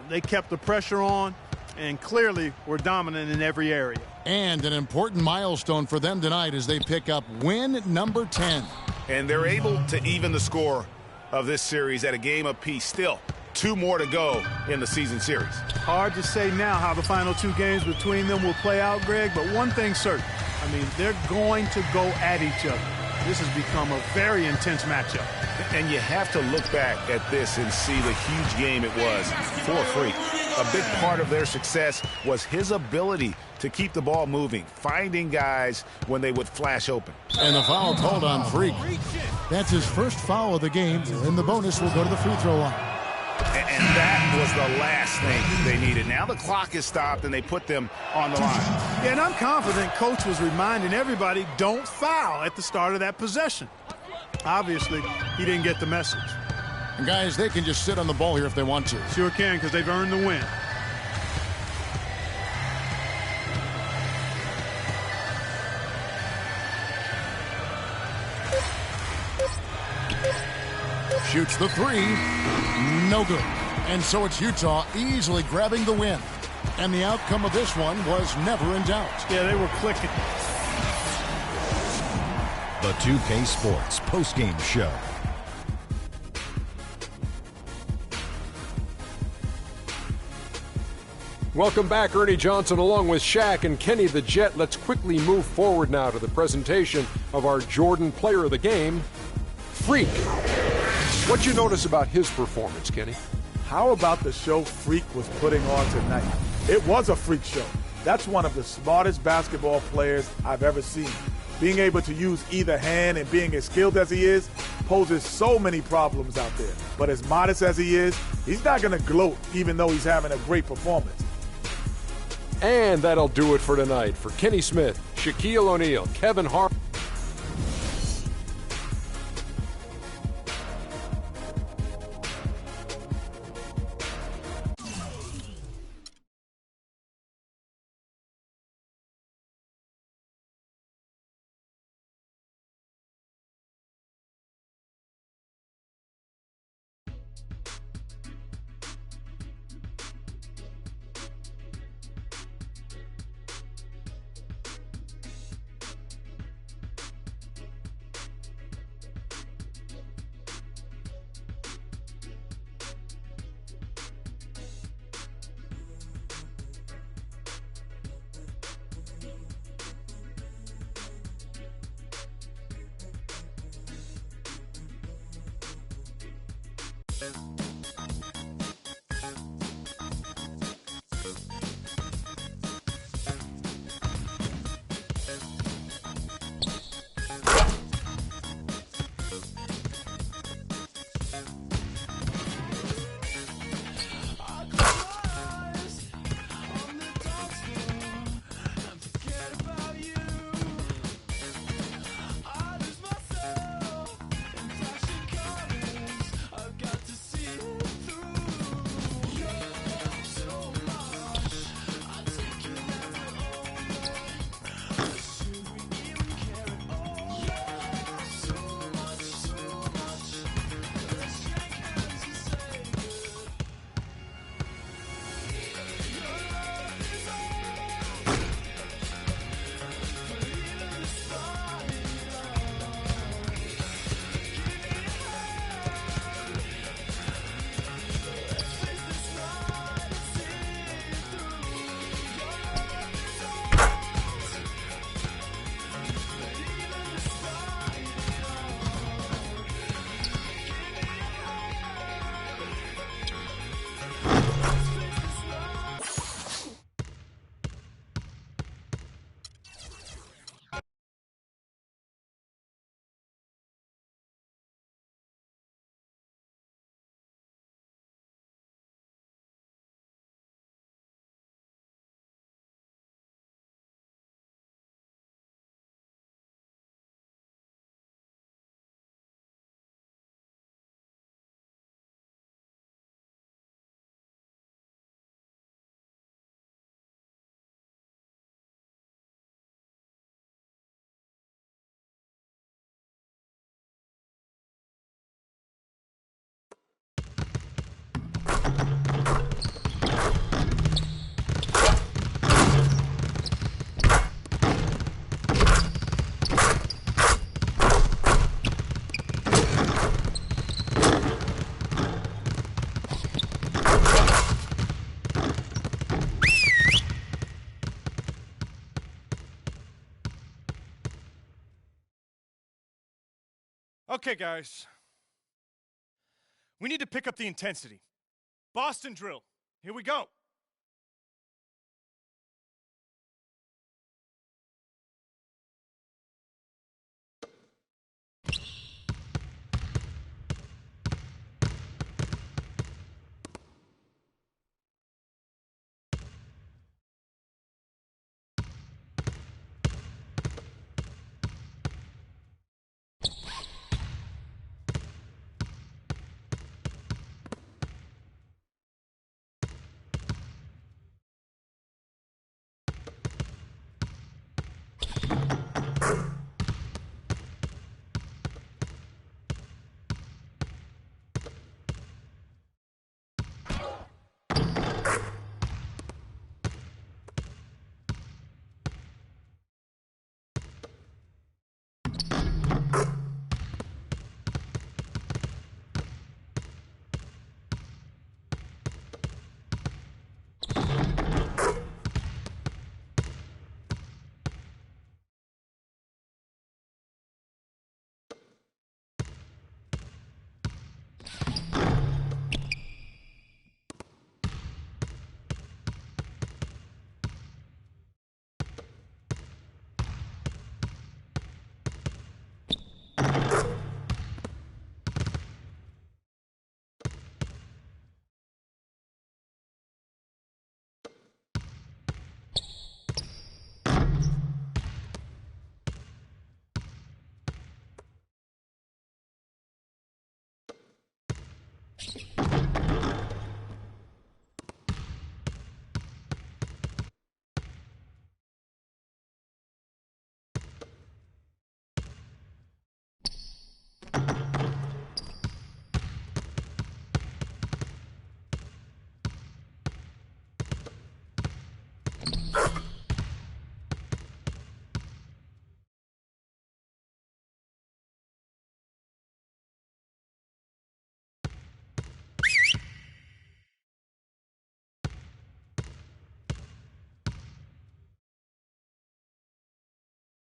They kept the pressure on and clearly were dominant in every area. And an important milestone for them tonight as they pick up win number 10. And they're able to even the score of this series at a game apiece. Still, 2 more to go in the season series. Hard to say now how the final 2 games between them will play out, Greg, but one thing's certain. I mean, they're going to go at each other. This has become a very intense matchup. And you have to look back at this and see the huge game it was for Freak. A big part of their success was his ability to keep the ball moving, finding guys when they would flash open. And the foul called on Freak. That's his first foul of the game, and the bonus will go to the free throw line. And that was the last thing they needed. Now the clock is stopped, and they put them on the line. Yeah, and I'm confident Coach was reminding everybody, don't foul at the start of that possession. Obviously, he didn't get the message. And guys, they can just sit on the ball here if they want to. Sure can, because they've earned the win. Shoots the 3. No good. And so it's Utah easily grabbing the win. And the outcome of this one was never in doubt. Yeah, they were clicking. The 2K Sports postgame show. Welcome back, Ernie Johnson, along with Shaq and Kenny the Jet. Let's quickly move forward now to the presentation of our Jordan Player of the Game, Freak. What'd you notice about his performance, Kenny? How about the show Freak was putting on tonight? It was a freak show. That's one of the smartest basketball players I've ever seen. Being able to use either hand and being as skilled as he is poses so many problems out there. But as modest as he is, he's not going to gloat even though he's having a great performance. And that'll do it for tonight. For Kenny Smith, Shaquille O'Neal, Kevin Hart. Okay, guys. We need to pick up the intensity. Boston drill. Here we go.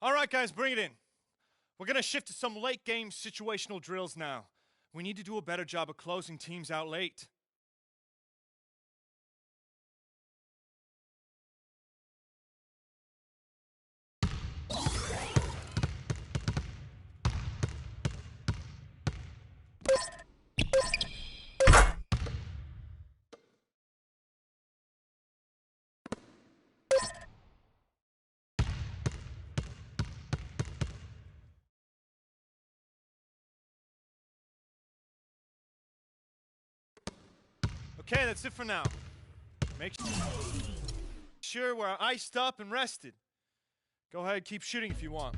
All right, guys, bring it in. We're going to shift to some late-game situational drills now. We need to do a better job of closing teams out late. Okay, that's it for now. Make sure we're iced up and rested. Go ahead, keep shooting if you want.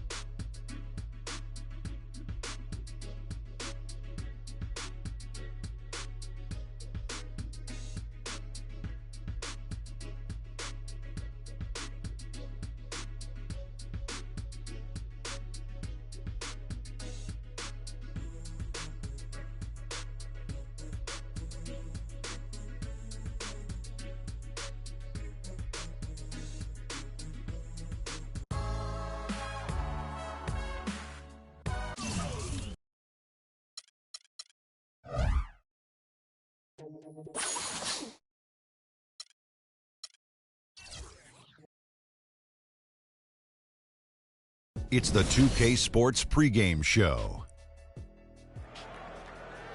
It's the 2K Sports pregame show.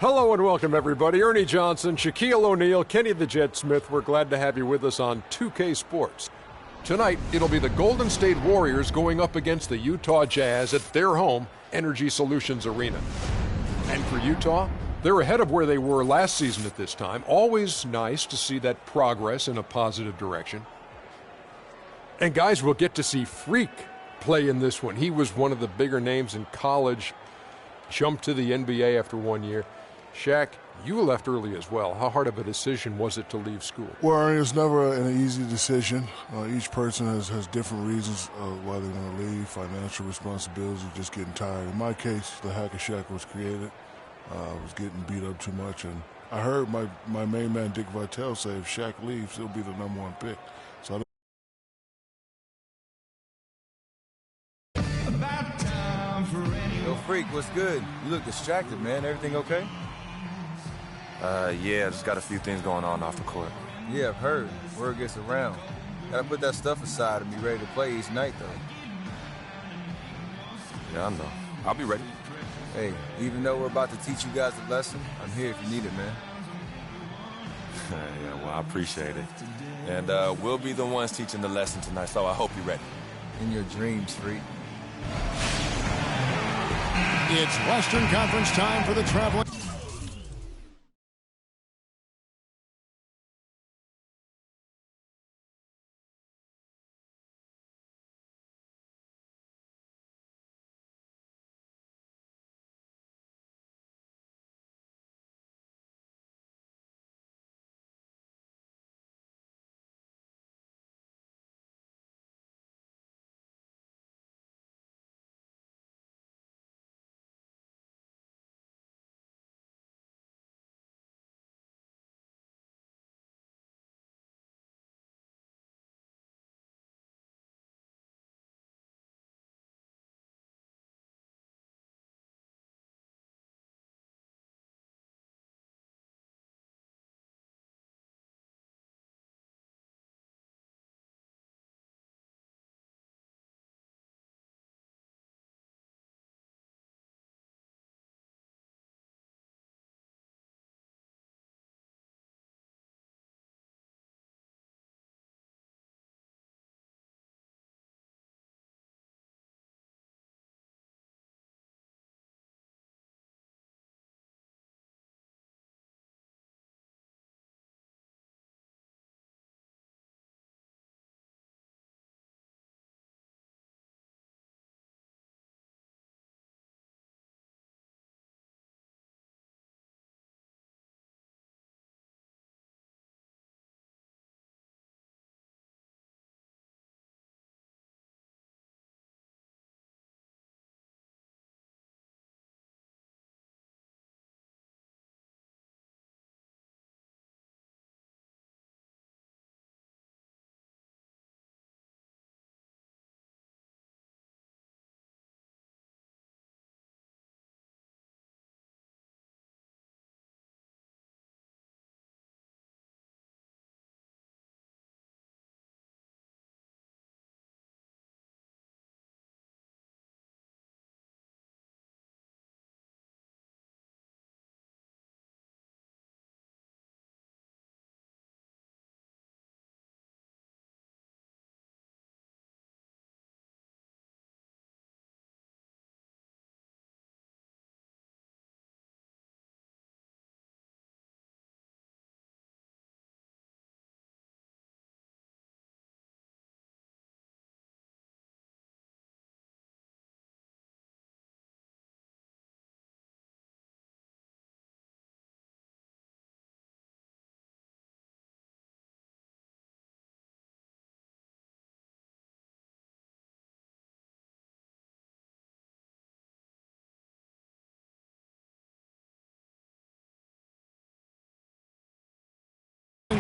Hello and welcome, everybody. Ernie Johnson, Shaquille O'Neal, Kenny the Jet Smith. We're glad to have you with us on 2K Sports. Tonight, it'll be the Golden State Warriors going up against the Utah Jazz at their home, Energy Solutions Arena. And for Utah, they're ahead of where they were last season at this time. Always nice to see that progress in a positive direction. And guys, we'll get to see Freak play in this one. He was one of the bigger names in college, jumped to the NBA after 1 year. Shaq, you left early as well. How hard of a decision was it to leave school? Well, it's never an easy decision. Each person has different reasons why they want to leave, financial responsibilities, just getting tired. In my case, the Hack of Shaq was created. I was getting beat up too much, and I heard my main man, Dick Vitale, say if Shaq leaves, he'll be the #1 pick. So Yo, Freak, what's good? You look distracted, man. Everything okay? Yeah, just got a few things going on off the court. Yeah, I've heard. Word gets around. Gotta put that stuff aside and be ready to play each night, though. Yeah, I know. I'll be ready. Hey, even though we're about to teach you guys a lesson, I'm here if you need it, man. Yeah, well, I appreciate it. And we'll be the ones teaching the lesson tonight, so I hope you're ready. In your dreams, Freak. It's Western Conference time for the traveling.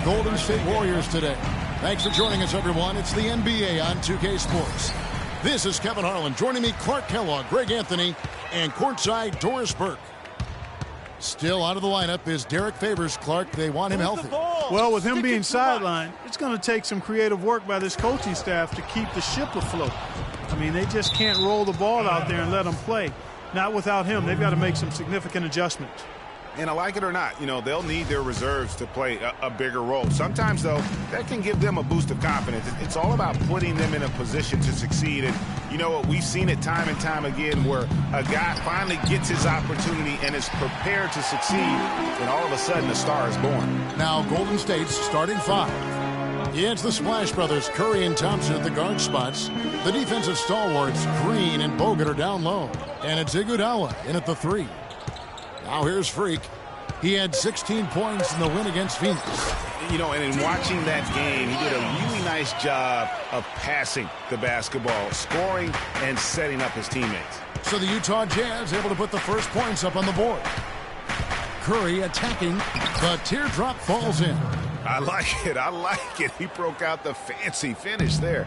Golden State Warriors today. Thanks for joining us, everyone. It's the NBA on 2K Sports. This is Kevin Harlan. Joining me, Clark Kellogg, Greg Anthony, and courtside Doris Burke. Still out of the lineup is Derek Favors. Clark, they want him healthy. Well, with him being sidelined, it's going to take some creative work by this coaching staff to keep the ship afloat. I mean, they just can't roll the ball out there and let him play. Not without him. They've got to make some significant adjustments. And I like it or not, they'll need their reserves to play a bigger role. Sometimes, though, that can give them a boost of confidence. It's all about putting them in a position to succeed. And you know what? We've seen it time and time again where a guy finally gets his opportunity and is prepared to succeed, and all of a sudden a star is born. Now Golden State's starting five. It's the Splash Brothers, Curry and Thompson at the guard spots. The defensive stalwarts, Green and Bogut, are down low. And it's Iguodala in at the 3. Now here's Freak. He had 16 points in the win against Phoenix. And in watching that game, he did a really nice job of passing the basketball, scoring, and setting up his teammates. So the Utah Jazz able to put the first points up on the board. Curry attacking. The teardrop falls in. I like it. He broke out the fancy finish there.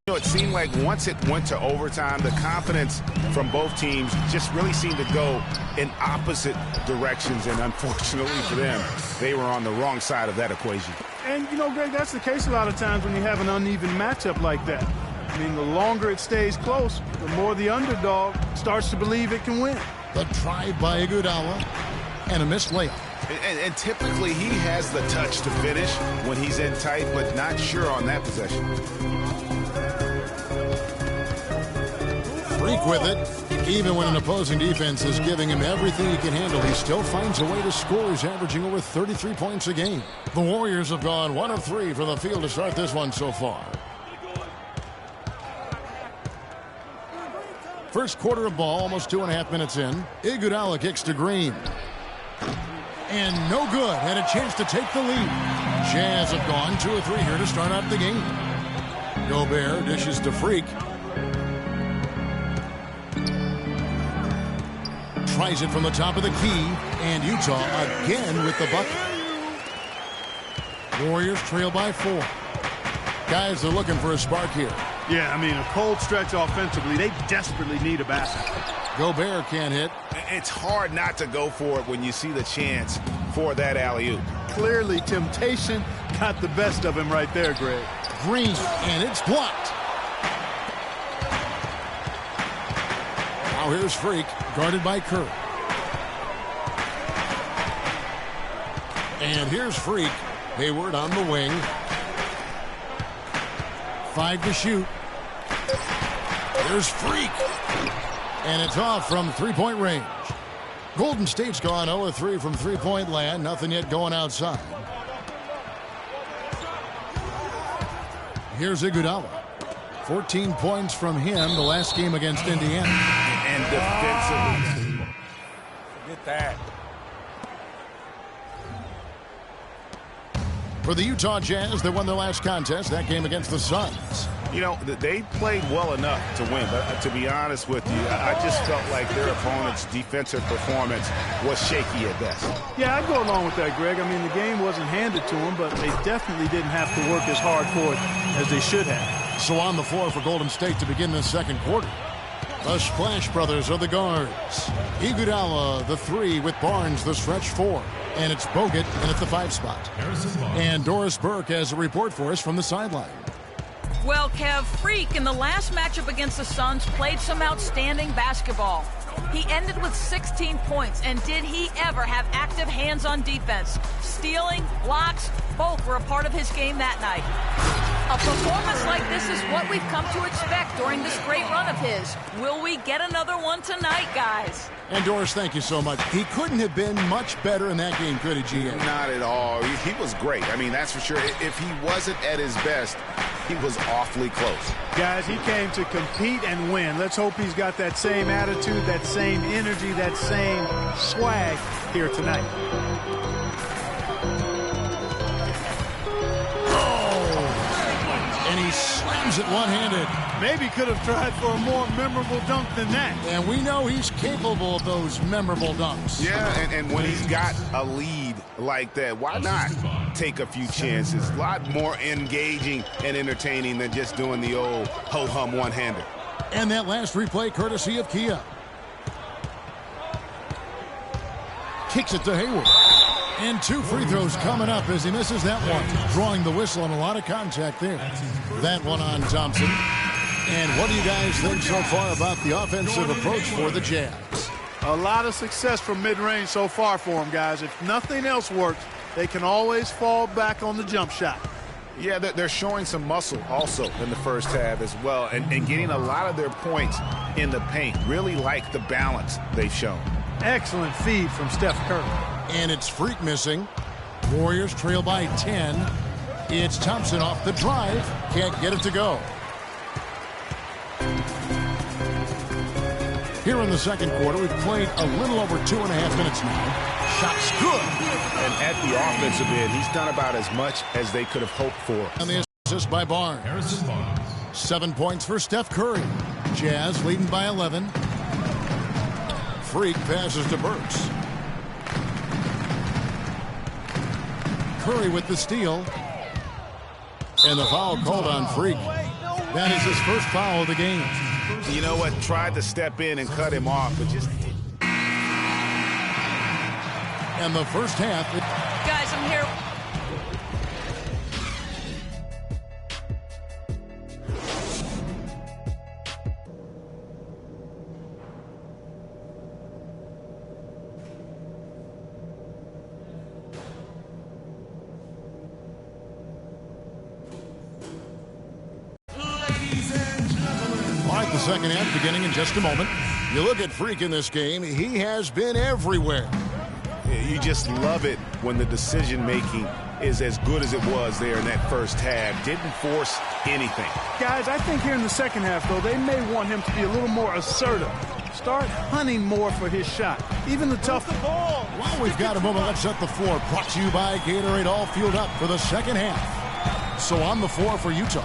It seemed like once it went to overtime, the confidence from both teams just really seemed to go in opposite directions, and unfortunately for them, they were on the wrong side of that equation. And, Greg, that's the case a lot of times when you have an uneven matchup like that. I mean, the longer it stays close, the more the underdog starts to believe it can win. The try by Iguodala and a missed layup. And typically he has the touch to finish when he's in tight, but not sure on that possession. Freak with it. Even when an opposing defense is giving him everything he can handle, he still finds a way to score. He's averaging over 33 points a game. The Warriors have gone 1 of 3 from the field to start this one so far. First quarter of ball, almost 2.5 minutes in. Iguodala kicks to Green. And no good. Had a chance to take the lead. Jazz have gone 2 of 3 here to start out the game. Gobert dishes to Freak. Tries it from the top of the key, and Utah again with the bucket. Warriors trail by 4. Guys are looking for a spark here. Yeah, I mean, a cold stretch offensively. They desperately need a basket. Gobert can't hit. It's hard not to go for it when you see the chance for that alley-oop. Clearly, temptation got the best of him right there, Greg. Green, and it's blocked. Now here's Freak, guarded by Curry. And here's Freak. Hayward on the wing. 5 to shoot. There's Freak. And it's off from three-point range. Golden State's gone 0 of 3 from three-point land. Nothing yet going outside. Here's Iguodala. 14 points from him the last game against Indiana. And defensively. Get that. For the Utah Jazz, they won their last contest, that game against the Suns. They played well enough to win, but to be honest with you, I just felt like their opponent's defensive performance was shaky at best. Yeah, I'd go along with that, Greg. I mean, the game wasn't handed to them, but they definitely didn't have to work as hard for it as they should have. So on the floor for Golden State to begin the second quarter. The Splash Brothers are the guards. Iguodala, the 3, with Barnes, the stretch 4. And it's Bogut in at the 5 spot. And Doris Burke has a report for us from the sideline. Well, Kev, Freak in the last matchup against the Suns played some outstanding basketball. He ended with 16 points, and did he ever have active hands on defense? Stealing, blocks, both were a part of his game that night. A performance like this is what we've come to expect during this great run of his. Will we get another one tonight, guys? And Doris, thank you so much. He couldn't have been much better in that game, could he, GA? Not at all. He was great. I mean, that's for sure. If he wasn't at his best, he was awfully close. Guys, he came to compete and win. Let's hope he's got that same attitude, that same energy, that same swag here tonight. And he slams it one-handed. Maybe could have tried for a more memorable dunk than that. And we know he's capable of those memorable dunks. Yeah, and when he's got a lead like that, why not take a few chances? A lot more engaging and entertaining than just doing the old ho-hum one-hander. And that last replay courtesy of Kia. Kicks it to Hayward. And 2 free throws coming up as he misses that one. Drawing the whistle and a lot of contact there. That one on Thompson. And what do you guys think so far about the offensive approach for the Jazz? A lot of success from mid-range so far for them, guys. If nothing else works, they can always fall back on the jump shot. Yeah, they're showing some muscle also in the first half as well, and getting a lot of their points in the paint. Really like the balance they've shown. Excellent feed from Steph Curry. And it's Freak missing. Warriors trail by 10. It's Thompson off the drive. Can't get it to go. Here in the second quarter, we've played a little over 2.5 minutes now. Shot's good. And at the offensive end, he's done about as much as they could have hoped for. And the assist by Barnes. 7 points for Steph Curry. Jazz leading by 11. Freak passes to Burks. Curry with the steal. And the foul called on Freak. That is his first foul of the game. You know what? Tried to step in and cut him off, but just... And the first half... Guys, I'm here. The second half beginning in just a moment. You look at Freak in this game, he has been everywhere. You just love it when the decision-making is as good as it was there in that first half. Didn't force anything. Guys, I think here in the second half, though, they may want him to be a little more assertive. Start hunting more for his shot. Even the tough ball. While we've got a moment, let's set the floor. Brought to you by Gatorade, all fueled up for the second half. So on the floor for Utah.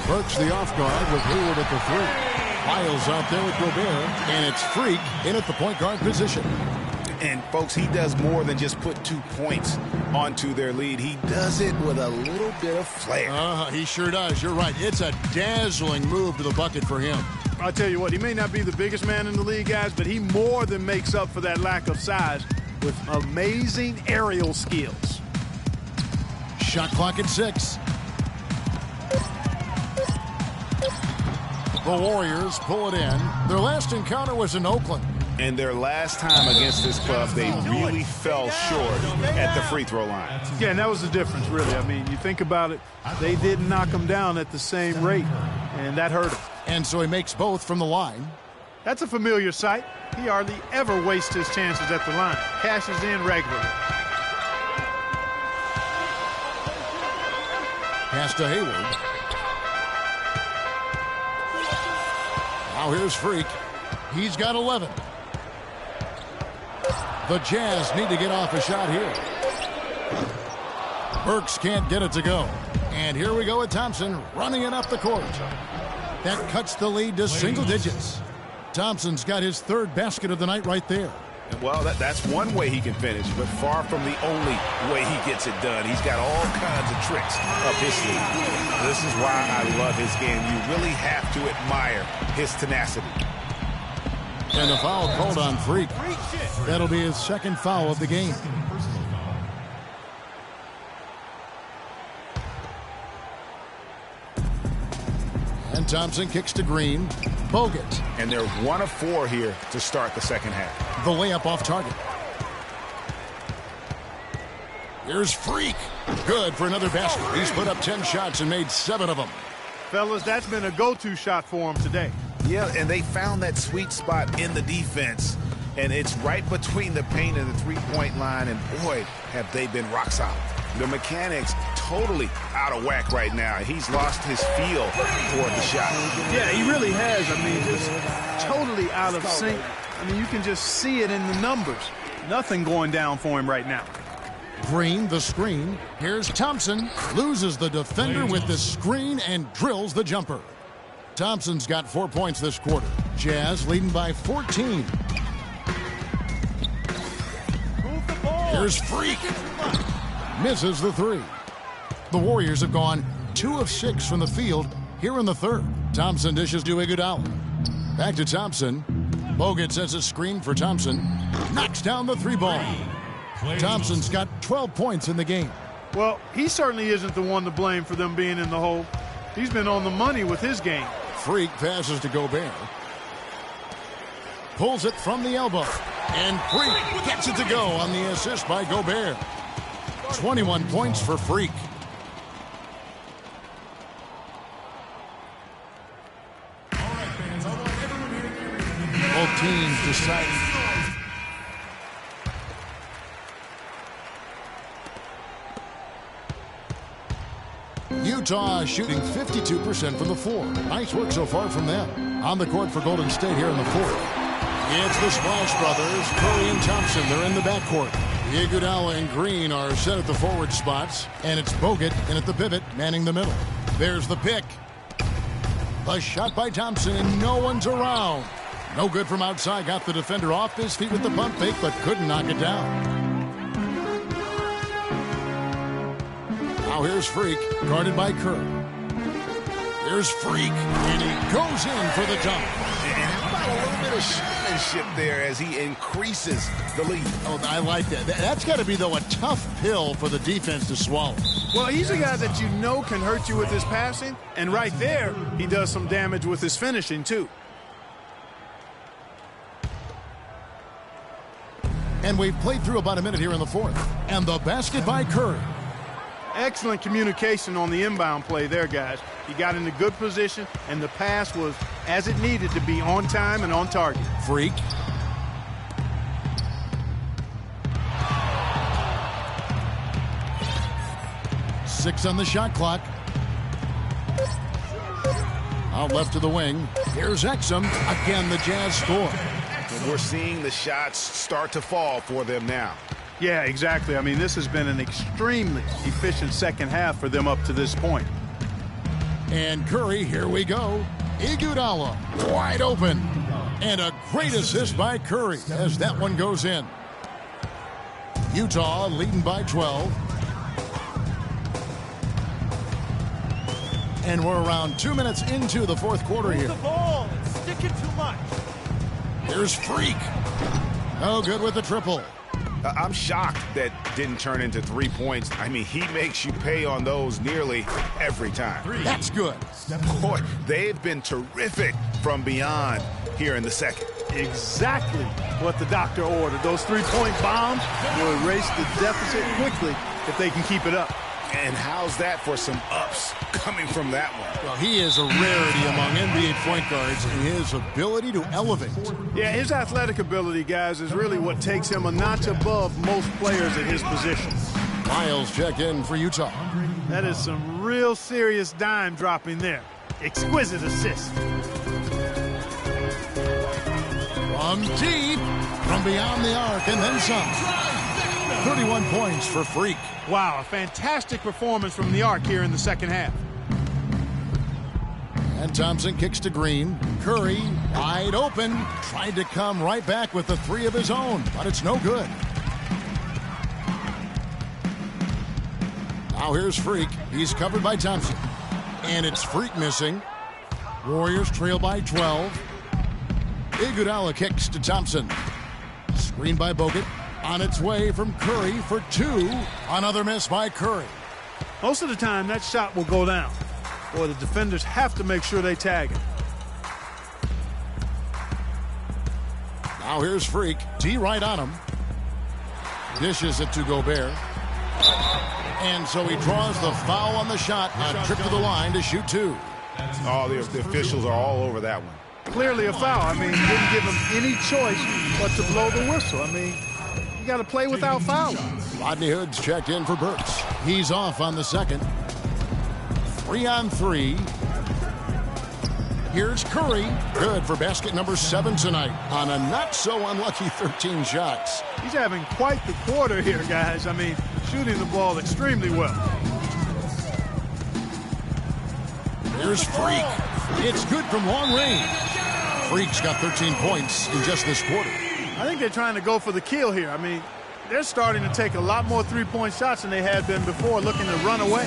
Burks the off guard with Hayward at the 3. Miles out there with Gobert, and it's Freak in at the point guard position. And, folks, he does more than just put 2 points onto their lead. He does it with a little bit of flair. He sure does. You're right. It's a dazzling move to the bucket for him. I'll tell you what, he may not be the biggest man in the league, guys, but he more than makes up for that lack of size with amazing aerial skills. Shot clock at 6. The Warriors pull it in. Their last encounter was in Oakland. And their last time against this club, they really fell short at the free throw line. Yeah, and that was the difference, really. I mean, you think about it, they didn't knock him down at the same rate, and that hurt him. And so he makes both from the line. That's a familiar sight. He hardly ever wastes his chances at the line. Cashes in regularly. Pass to Hayward. Now here's Freak. He's got 11. The Jazz need to get off a shot here. Burks can't get it to go. And here we go with Thompson running it up the court. That cuts the lead to single digits. Thompson's got his 3rd basket of the night right there. Well, that's one way he can finish, but far from the only way he gets it done. He's got all kinds of tricks up his sleeve. This is why I love his game. You really have to admire his tenacity. And a foul called on Freak. That'll be his 2nd foul of the game. And Thompson kicks to Green. Bogut. And they're 1 of 4 here to start the second half. The layup off target. Here's Freak. Good for another basket. He's put up 10 shots and made 7 of them. Fellas, that's been a go-to shot for him today. Yeah, and they found that sweet spot in the defense. And it's right between the paint and the three-point line. And, boy, have they been rock solid. The mechanics totally out of whack right now. He's lost his feel toward the shot. Yeah, he really has. I mean, just totally out of sync. I mean, you can just see it in the numbers. Nothing going down for him right now. Green, the screen. Here's Thompson. Loses the defender with the screen and drills the jumper. Thompson's got 4 points this quarter. Jazz leading by 14. Here's Freak. Misses the three. The Warriors have gone 2 of 6 from the field here in the third. Thompson dishes to Iguodala. Back to Thompson. Bogut sets a screen for Thompson. Knocks down the three ball. Thompson's got 12 points in the game. Well, he certainly isn't the one to blame for them being in the hole. He's been on the money with his game. Freak passes to Gobert. Pulls it from the elbow. And Freak gets it to go on the assist by Gobert. 21 points for Freak. Both teams deciding. Utah shooting 52% from the floor. Nice work so far from them. On the court for Golden State here in the fourth. It's the Splash Brothers, Curry and Thompson. They're in the backcourt. Iguodala and Green are set at the forward spots. And it's Bogut in at the pivot, manning the middle. There's the pick. A shot by Thompson, and no one's around. No good from outside. Got the defender off his feet with the pump fake, but couldn't knock it down. Now here's Freak, guarded by Curry. Here's Freak, and he goes in for the dunk. And how about a little bit of showmanship there as he increases the lead? Oh, I like that. That's got to be, though, a tough pill for the defense to swallow. Well, he's a guy that you know can hurt you with his passing, and right there, he does some damage with his finishing, too. And we've played through about a minute here in the fourth. And the basket by Curry. Excellent communication on the inbound play there, guys. He got in a good position, and the pass was as it needed to be, on time and on target. Freak. Six on the shot clock. Out left to the wing. Here's Exum. Again, the Jazz score. And we're seeing the shots start to fall for them now. Yeah, exactly. I mean, this has been an extremely efficient second half for them up to this point. And Curry, here we go. Iguodala, wide open. And a great assist by Curry as that one goes in. Utah leading by 12. And we're around 2 minutes into the fourth quarter here. The ball, it's sticking too much. Here's Freak. No good with the triple. I'm shocked that didn't turn into 3 points. I mean, he makes you pay on those nearly every time. That's good. Boy, they've been terrific from beyond here in the second. Exactly what the doctor ordered. Those three-point bombs will erase the deficit quickly if they can keep it up. And how's that for some ups coming from that one? Well, he is a rarity among NBA point guards in his ability to elevate. Yeah, his athletic ability, guys, is really what takes him a notch above most players at his position. Miles check in for Utah. That is some real serious dime dropping there. Exquisite assist. From deep, from beyond the arc, and then some. 31 points for Freak. Wow, a fantastic performance from the arc here in the second half. And Thompson kicks to Green. Curry, wide open, tried to come right back with the three of his own, but it's no good. Now here's Freak. He's covered by Thompson. And it's Freak missing. Warriors trail by 12. Iguodala kicks to Thompson. Screen by Bogut. On its way from Curry for two. Another miss by Curry. Most of the time, that shot will go down. Boy, the defenders have to make sure they tag it. Now here's Freak. D right on him. Dishes it to Gobert. And so he draws the foul on the shot. A trip to the line to shoot two. Oh, the officials are all over that one. Clearly a foul. I mean, didn't give him any choice but to blow the whistle. I mean, you got to play without fouling. Rodney Hood's checked in for Burks. He's off on the second. 3-on-3. Here's Curry. Good for basket number 7 tonight on a not-so-unlucky 13 shots. He's having quite the quarter here, guys. I mean, shooting the ball extremely well. Here's Freak. It's good from long range. Freak's got 13 points in just this quarter. I think they're trying to go for the kill here. I mean, they're starting to take a lot more three-point shots than they had been before, looking to run away.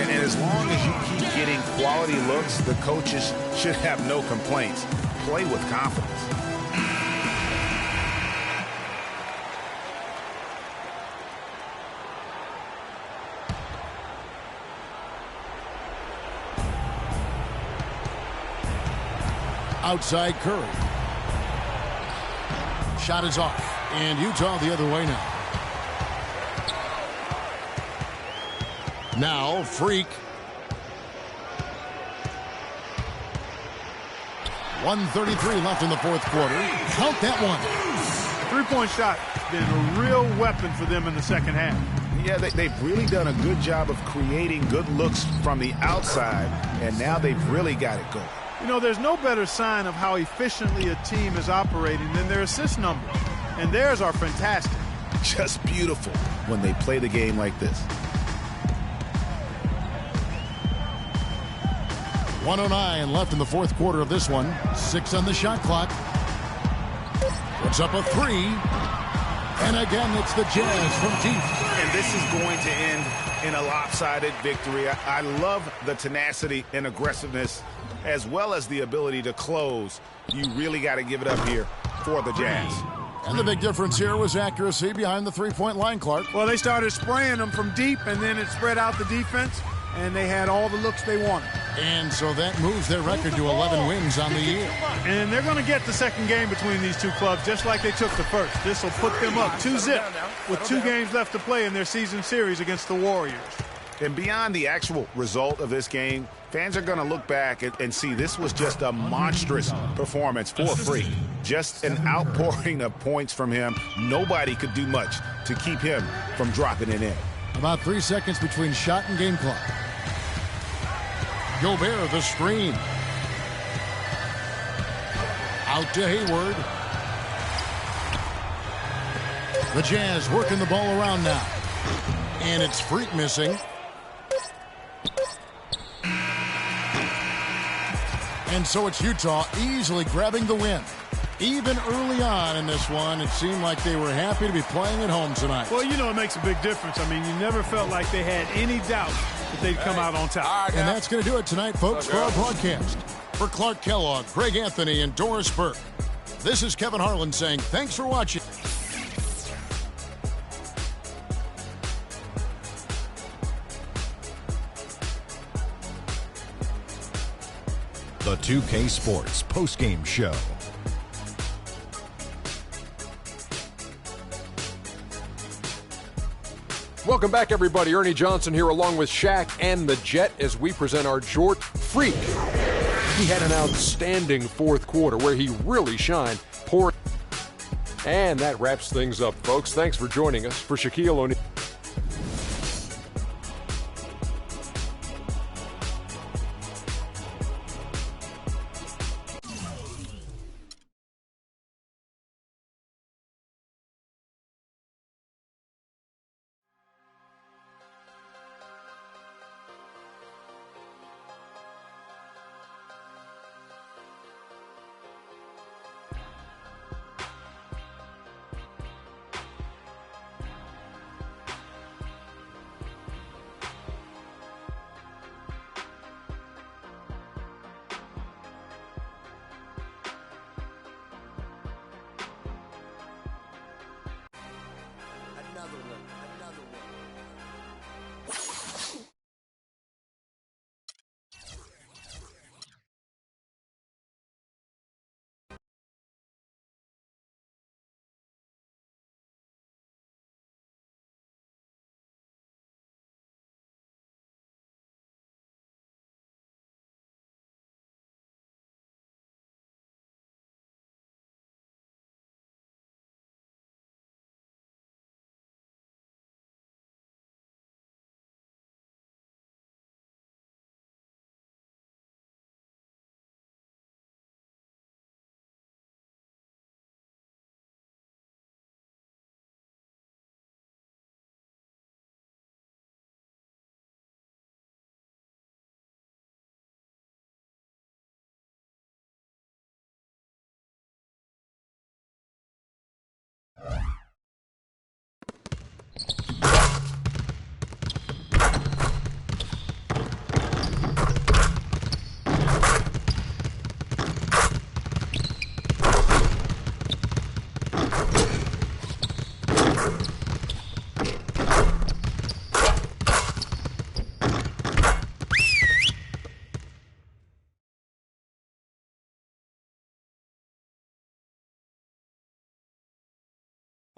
And as long as you keep getting quality looks, the coaches should have no complaints. Play with confidence. Outside Curry. Shot is off. And Utah the other way now. Now, Freak. 1:33 left in the fourth quarter. Count that one. Three-point shot has been a real weapon for them in the second half. Yeah, they've really done a good job of creating good looks from the outside, and now they've really got it going. You know, there's no better sign of how efficiently a team is operating than their assist numbers. And theirs are fantastic. Just beautiful when they play the game like this. 1:09 left in the fourth quarter of this one. 6 on the shot clock. Puts up a 3. And again, it's the Jazz from deep. And this is going to end in a lopsided victory. I love the tenacity and aggressiveness, as well as the ability to close. You really got to give it up here for the Jazz. And the big difference here was accuracy behind the three-point line, Clark. Well, they started spraying them from deep, and then it spread out the defense, and they had all the looks they wanted. And so that moves their record to 11 wins on the year. And they're going to get the second game between these two clubs just like they took the first. This will put them up 2-0 with 2 games left to play in their season series against the Warriors. And beyond the actual result of this game, fans are going to look back and see this was just a monstrous performance for Freak. Just an outpouring of points from him. Nobody could do much to keep him from dropping it in. About 3 seconds between shot and game clock. Gobert, the screen. Out to Hayward. The Jazz working the ball around now. And it's Freak missing. And so it's Utah easily grabbing the win. Even early on in this one, it seemed like they were happy to be playing at home tonight. Well, you know, it makes a big difference. I mean, you never felt like they had any doubt that they'd come out on top. And that's going to do it tonight, folks, for our broadcast. For Clark Kellogg, Greg Anthony, and Doris Burke, this is Kevin Harlan saying thanks for watching. The 2K Sports postgame show. Welcome back, everybody. Ernie Johnson here along with Shaq and the Jet as we present our Jordan Freak. He had an outstanding fourth quarter where he really shined. And that wraps things up, folks. Thanks for joining us. For Shaquille O'Neal.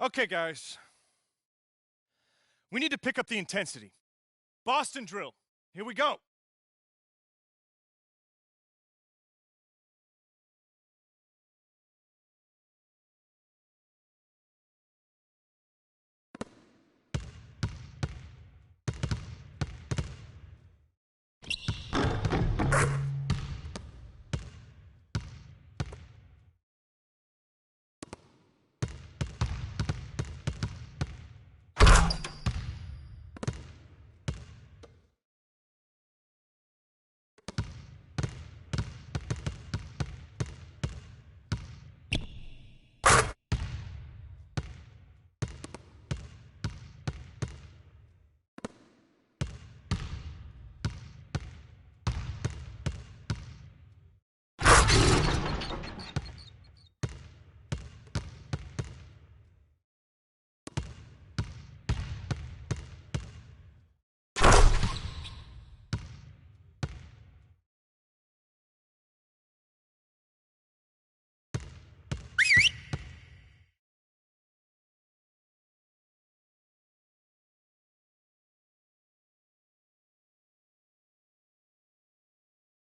Okay, guys. We need to pick up the intensity. Boston drill. Here we go.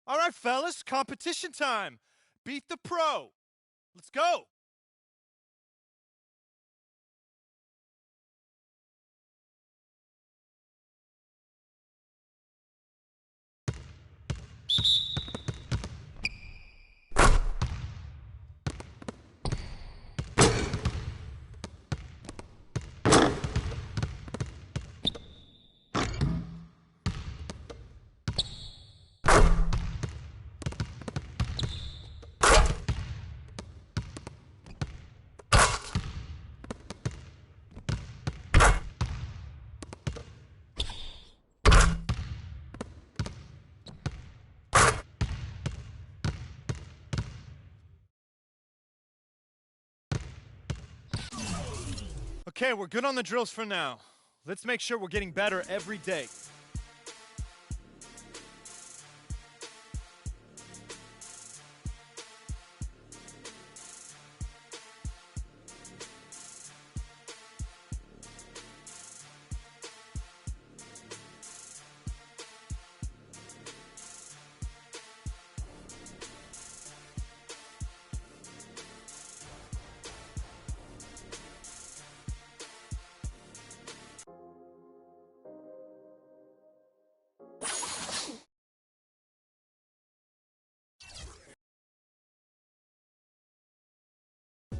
All right, fellas, competition time. Beat the pro. Let's go. Okay, we're good on the drills for now. Let's make sure we're getting better every day.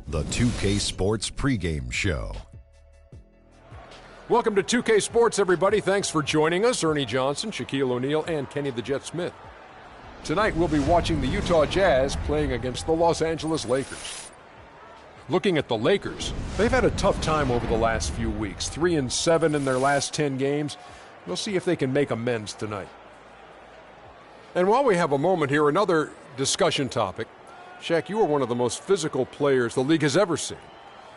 The 2K Sports pregame show. Welcome to 2K Sports, everybody. Thanks for joining us. Ernie Johnson, Shaquille O'Neal, and Kenny the Jet Smith. Tonight, we'll be watching the Utah Jazz playing against the Los Angeles Lakers. Looking at the Lakers, they've had a tough time over the last few weeks. 3-7 in their last 10 games. We'll see if they can make amends tonight. And while we have a moment here, another discussion topic. Shaq, you are one of the most physical players the league has ever seen.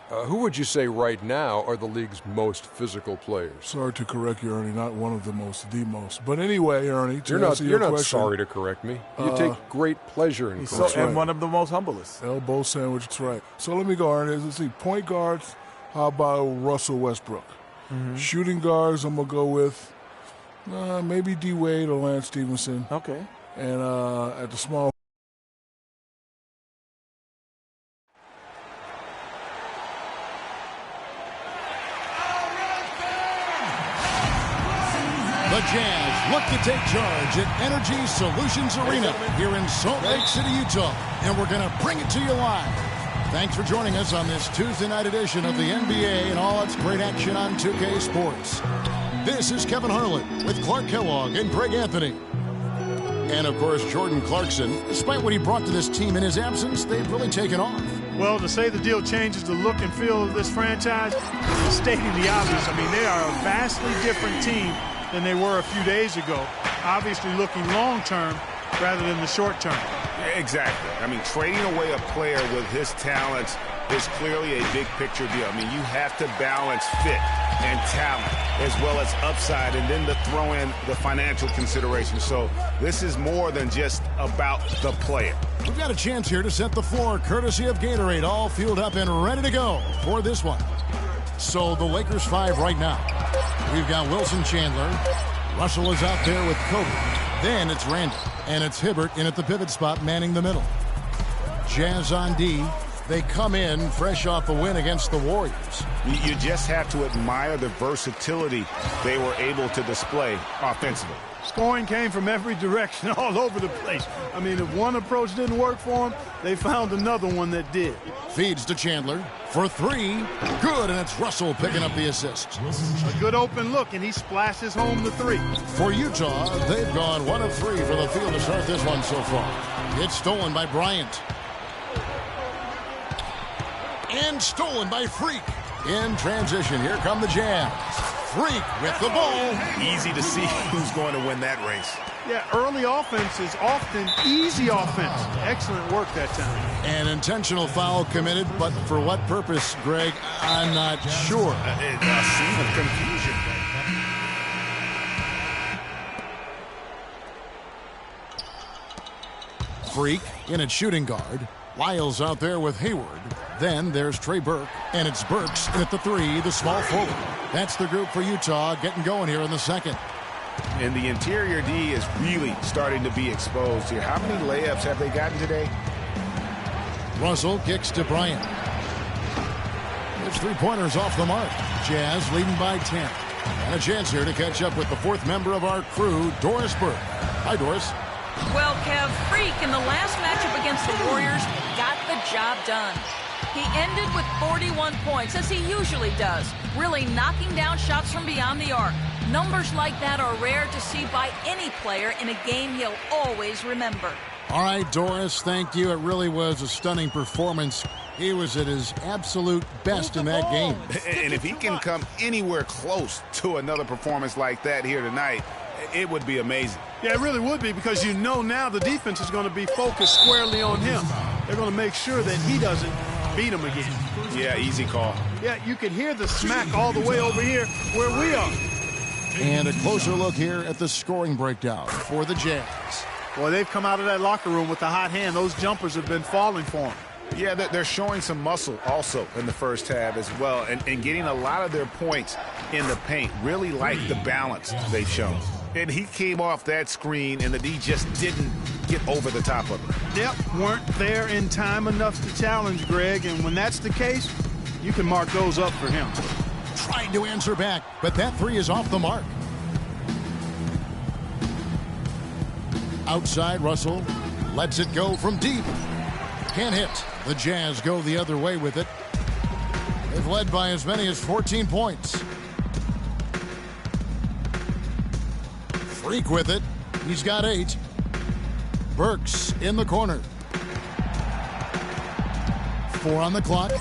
Who would you say right now are the league's most physical players? Sorry to correct you, Ernie. Not one of the most, the most. But anyway, Ernie, you're not sorry to correct me. You take great pleasure in correcting. And one of the most humblest. Elbow sandwich, that's right. So let me go, Ernie. Let's see. Point guards, how about Russell Westbrook? Mm-hmm. Shooting guards, I'm going to go with maybe D. Wade or Lance Stevenson. Okay. And at the small. The Jazz look to take charge at Energy Solutions Arena here in Salt Lake City, Utah. And we're going to bring it to you live. Thanks for joining us on this Tuesday night edition of the NBA and all its great action on 2K Sports. This is Kevin Harlan with Clark Kellogg and Greg Anthony. And, of course, Jordan Clarkson. Despite what he brought to this team in his absence, they've really taken off. Well, to say the deal changes the look and feel of this franchise is stating the obvious. I mean, they are a vastly different team than they were a few days ago, obviously looking long-term rather than the short-term. Exactly. I mean, trading away a player with his talents is clearly a big-picture deal. I mean, you have to balance fit and talent as well as upside, and then to throw in the financial considerations. So this is more than just about the player. We've got a chance here to set the floor, courtesy of Gatorade, all fueled up and ready to go for this one. So the Lakers 5 right now. We've got Wilson Chandler. Russell is out there with Kobe. Then it's Randall. And it's Hibbert in at the pivot spot, manning the middle. Jazz on D. They come in fresh off a win against the Warriors. You just have to admire the versatility they were able to display offensively. Scoring came from every direction, all over the place. I mean, if one approach didn't work for them, they found another one that did. Feeds to Chandler for three. Good, and it's Russell picking up the assist. A good open look, and he splashes home the three. For Utah, they've gone 1 of 3 from the field to start this one so far. It's stolen by Bryant. And stolen by Freak. In transition, here come the Jazz. Freak with the ball. Easy to see who's going to win that race. Yeah, early offense is often easy offense. Excellent work that time. An intentional foul committed, but for what purpose, Greg? I'm not sure. A scene of confusion. Freak in at shooting guard. Lyles out there with Hayward. Then there's Trey Burke, and it's Burks in at the 3, the small forward. That's the group for Utah getting going here in the second. And the interior D is really starting to be exposed here. How many layups have they gotten today? Russell kicks to Bryant. It's 3-pointers off the mark. Jazz leading by 10. And a chance here to catch up with the 4th member of our crew, Doris Burke. Hi, Doris. Well, Kev, Freak in the last matchup against the Warriors got the job done. He ended with 41 points, as he usually does, really knocking down shots from beyond the arc. Numbers like that are rare to see by any player in a game he'll always remember. All right, Doris, thank you. It really was a stunning performance. He was at his absolute best in that game. And if he can come anywhere close to another performance like that here tonight, it would be amazing. Yeah, it really would be, because you know now the defense is going to be focused squarely on him. They're going to make sure that he doesn't beat him again. Yeah, easy call. Yeah, you can hear the smack all the way over here where we are. And a closer look here at the scoring breakdown for the Jazz. Boy, they've come out of that locker room with a hot hand. Those jumpers have been falling for them. Yeah, they're showing some muscle also in the first half as well, and getting a lot of their points in the paint. Really like the balance they've shown. And he came off that screen, and the D just didn't get over the top of it. Yep, weren't there in time enough to challenge Greg, and when that's the case, you can mark those up for him. Trying to answer back, but that 3 is off the mark. Outside, Russell lets it go from deep. Can't hit. The Jazz go the other way with it. They've led by as many as 14 points. Freak with it. He's got 8. Burks in the corner. 4 on the clock.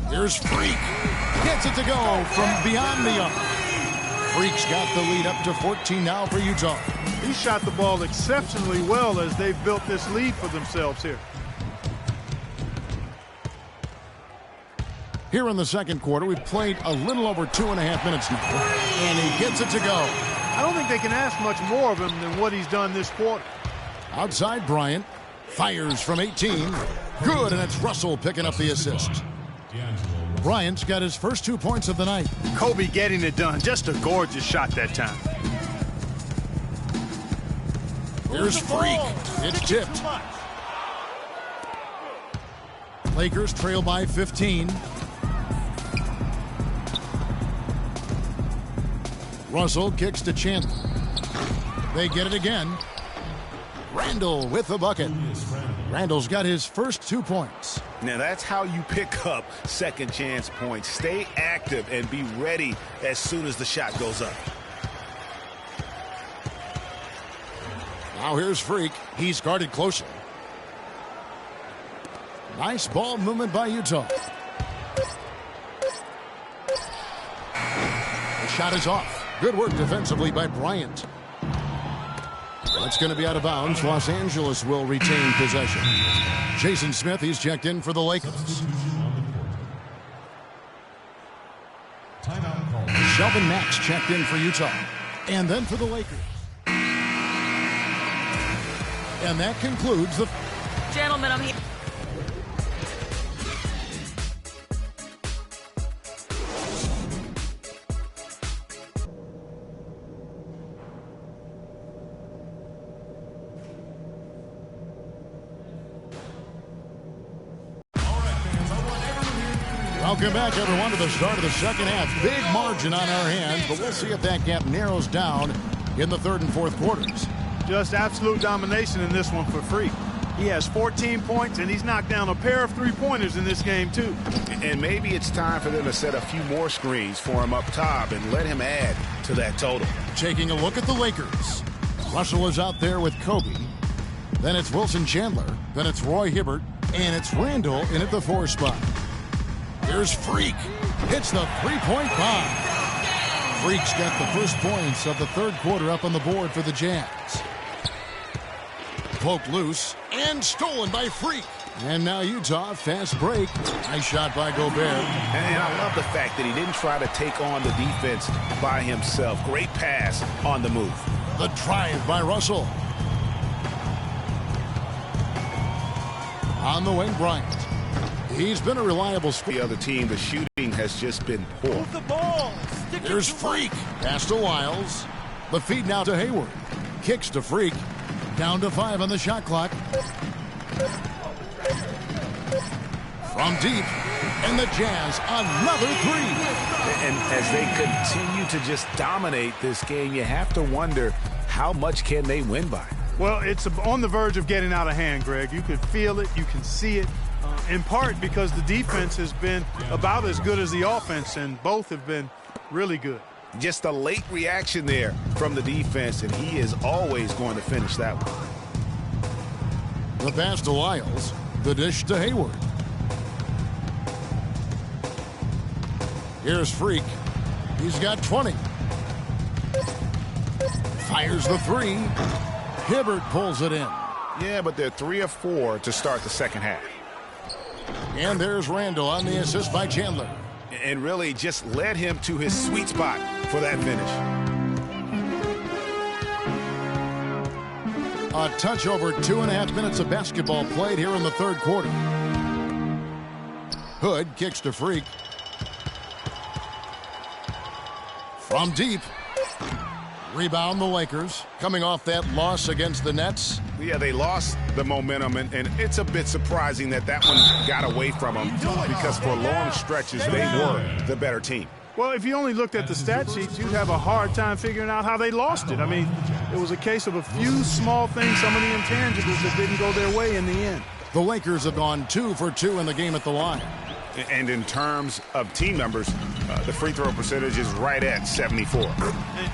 Here's Freak. Gets it to go from beyond the arc. Freak's got the lead up to 14 now for Utah. He shot the ball exceptionally well as they've built this lead for themselves here. Here in the second quarter, we've played a little over 2.5 minutes now. And he gets it to go. I don't think they can ask much more of him than what he's done this quarter. Outside, Bryant fires from 18. Good, and it's Russell picking up the assist. Bryant's got his first 2 points of the night. Kobe getting it done. Just a gorgeous shot that time. Here's Freak. It's tipped. Lakers trail by 15. Russell kicks to Chandler. They get it again. Randall with the bucket. Randall's got his first 2 points. Now that's how you pick up second chance points. Stay active and be ready as soon as the shot goes up. Now here's Freak. He's guarded closely. Nice ball movement by Utah. The shot is off. Good work defensively by Bryant. That's going to be out of bounds. Los Angeles will retain possession. Jason Smith, he's checked in for the Lakers. Shelvin Max checked in for Utah. And then for the Lakers. And that concludes the... Gentlemen, I'm here. Welcome back, everyone, to the start of the second half. Big margin on our hands, but we'll see if that gap narrows down in the third and fourth quarters. Just absolute domination in this one for Freak. He has 14 points, and he's knocked down a pair of three-pointers in this game, too. And maybe it's time for them to set a few more screens for him up top and let him add to that total. Taking a look at the Lakers. Russell is out there with Kobe. Then it's Wilson Chandler. Then it's Roy Hibbert. And it's Randall in at the 4 spot. Here's Freak. Hits the three-point bomb. Freak's got the first points of the third quarter up on the board for the Jazz. Poked loose and stolen by Freak. And now Utah, fast break. Nice shot by Gobert. And I love the fact that he didn't try to take on the defense by himself. Great pass on the move. The drive by Russell. On the wing, Bryant. He's been a reliable the other team. The shooting has just been poor. Move the ball. There's Freak. Pass to Wiles. The feed now to Hayward. Kicks to Freak. Down to 5 on the shot clock. From deep. And the Jazz, another 3. And as they continue to just dominate this game, you have to wonder how much can they win by. Well, it's on the verge of getting out of hand, Greg. You can feel it. You can see it. In part because the defense has been about as good as the offense, and both have been really good. Just a late reaction there from the defense, and he is always going to finish that one. The pass to Wiles. The dish to Hayward. Here's Freak. He's got 20. Fires the 3. Hibbert pulls it in. Yeah, but they're 3 of 4 to start the second half. And there's Randall on the assist by Chandler. And really just led him to his sweet spot for that finish. A touch over 2.5 minutes of basketball played here in the third quarter. Hood kicks to Freak. From deep. Rebound the Lakers. Coming off that loss against the Nets. Yeah, they lost the momentum, and it's a bit surprising that one got away from them because for long stretches they were the better team. Well, if you only looked at the stat sheets, you'd have a hard time figuring out how they lost it. I mean, it was a case of a few small things, some of the intangibles that didn't go their way in the end. The Lakers have gone 2 for 2 in the game at the line. And in terms of team numbers, the free throw percentage is right at 74.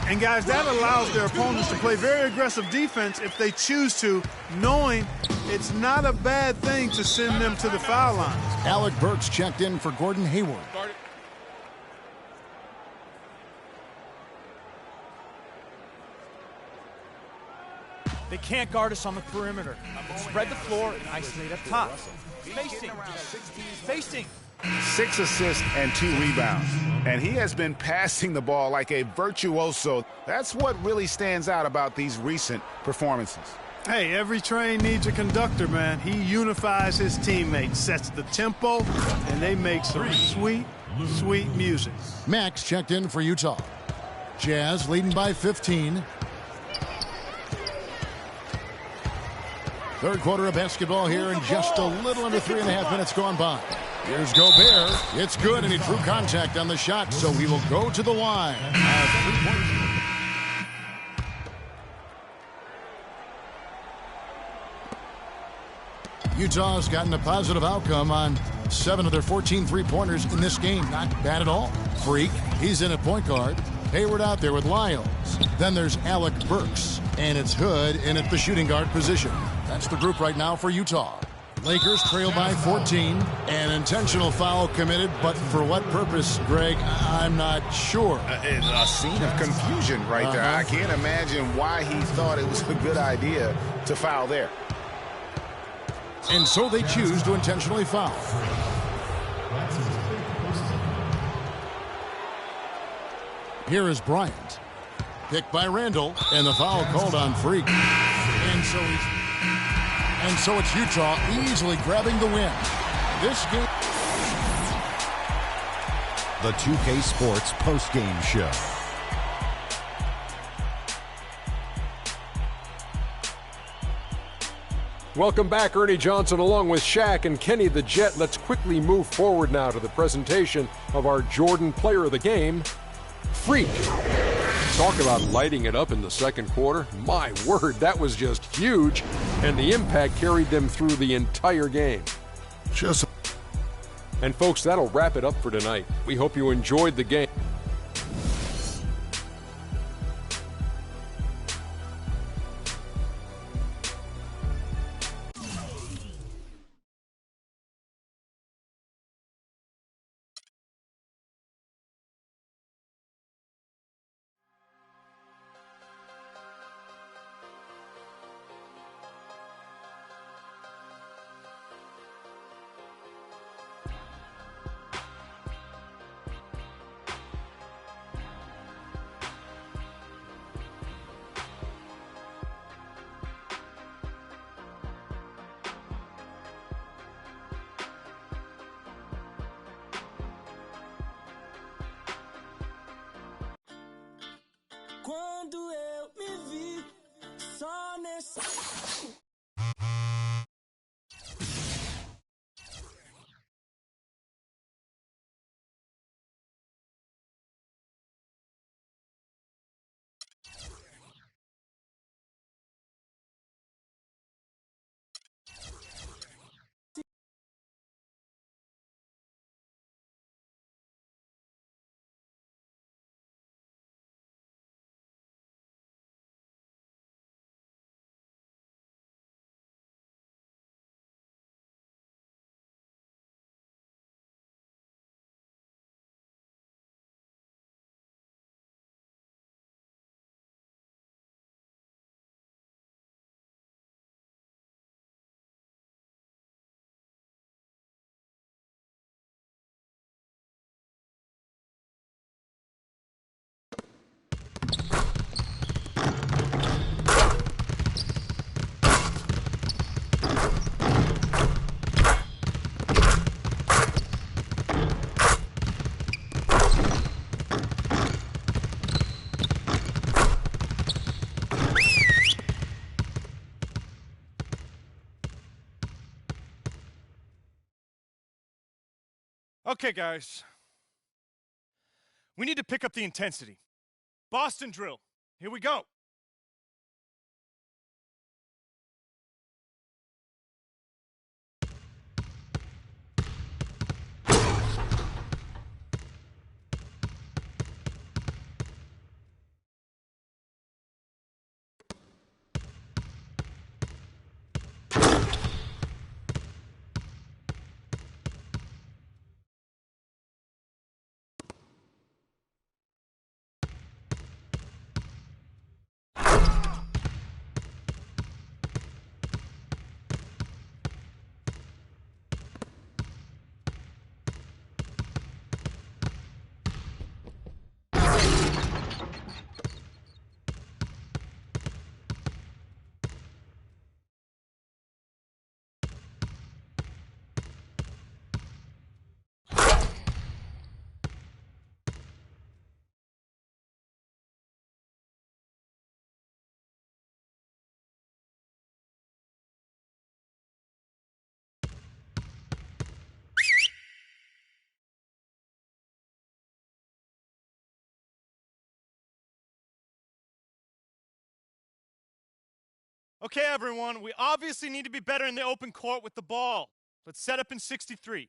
And guys, that allows their opponents to play very aggressive defense if they choose to, knowing it's not a bad thing to send them to the foul line. Alec Burks checked in for Gordon Hayward. They can't guard us on the perimeter. Spread the floor and isolate up top. Facing. 6 assists and 2 rebounds. And he has been passing the ball like a virtuoso. That's what really stands out about these recent performances. Hey, every train needs a conductor, man. He unifies his teammates, sets the tempo, and they make some sweet, sweet music. Max checked in for Utah. Jazz leading by 15. Third quarter of basketball here, and just a little under 3.5 minutes gone by. Here's Gobert. It's good, and he drew contact on the shot, so he will go to the line. Utah's gotten a positive outcome on 7 of their 14 three-pointers in this game. Not bad at all. Freak, he's in at point guard. Hayward out there with Lyles. Then there's Alec Burks, and it's Hood in at the shooting guard position. That's the group right now for Utah. Lakers trail by 14. An intentional foul committed, but for what purpose, Greg, I'm not sure. A scene of confusion right there. I can't imagine why he thought it was a good idea to foul there. And so they choose to intentionally foul. Here is Bryant. Picked by Randall, and the foul called on Freak. And so it's Utah easily grabbing the win. This game. The 2K Sports postgame show. Welcome back, Ernie Johnson, along with Shaq and Kenny the Jet. Let's quickly move forward now to the presentation of our Jordan Player of the Game, Freak. Talk about lighting it up in the second quarter. My word, that was just huge, and the impact carried them through the entire game. And folks, that'll wrap it up for tonight. We hope you enjoyed the game. Quando eu me vi só nesse... Okay, guys. We need to pick up the intensity. Boston drill. Here we go. Okay, everyone, we obviously need to be better in the open court with the ball. Let's set up in 63.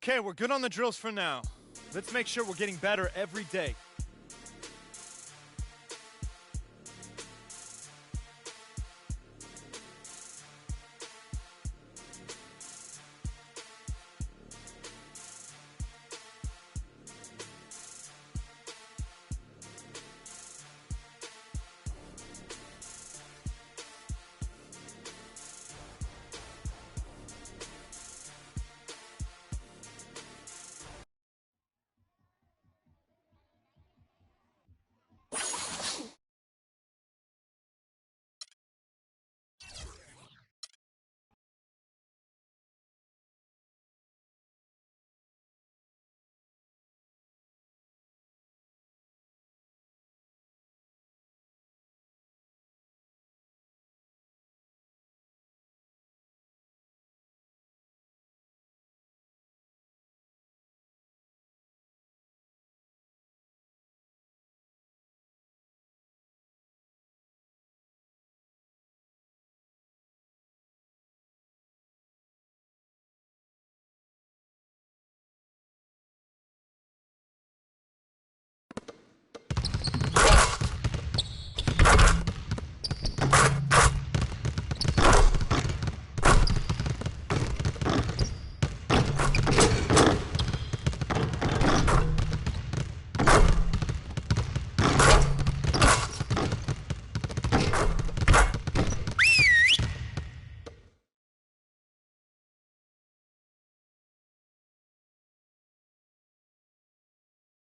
Okay, we're good on the drills for now. Let's make sure we're getting better every day.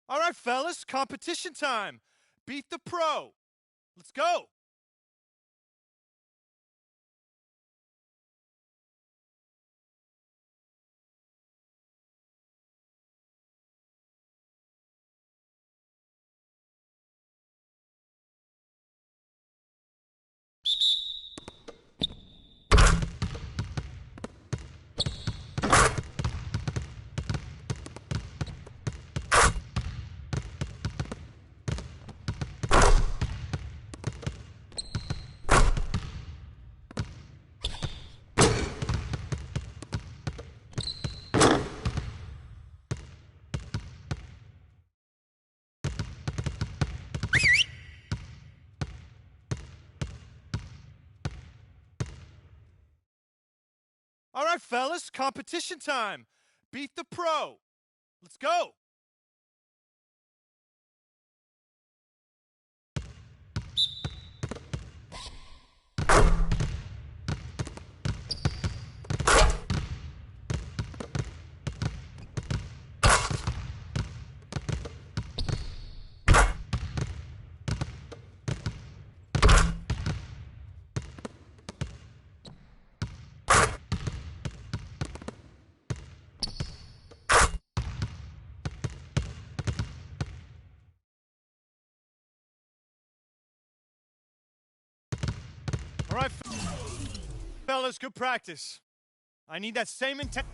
All right, fellas, competition time. Beat the pro. Let's go. All right, fellas, competition time. Beat the pro. Let's go. All right, fellas, good practice. I need that same intent.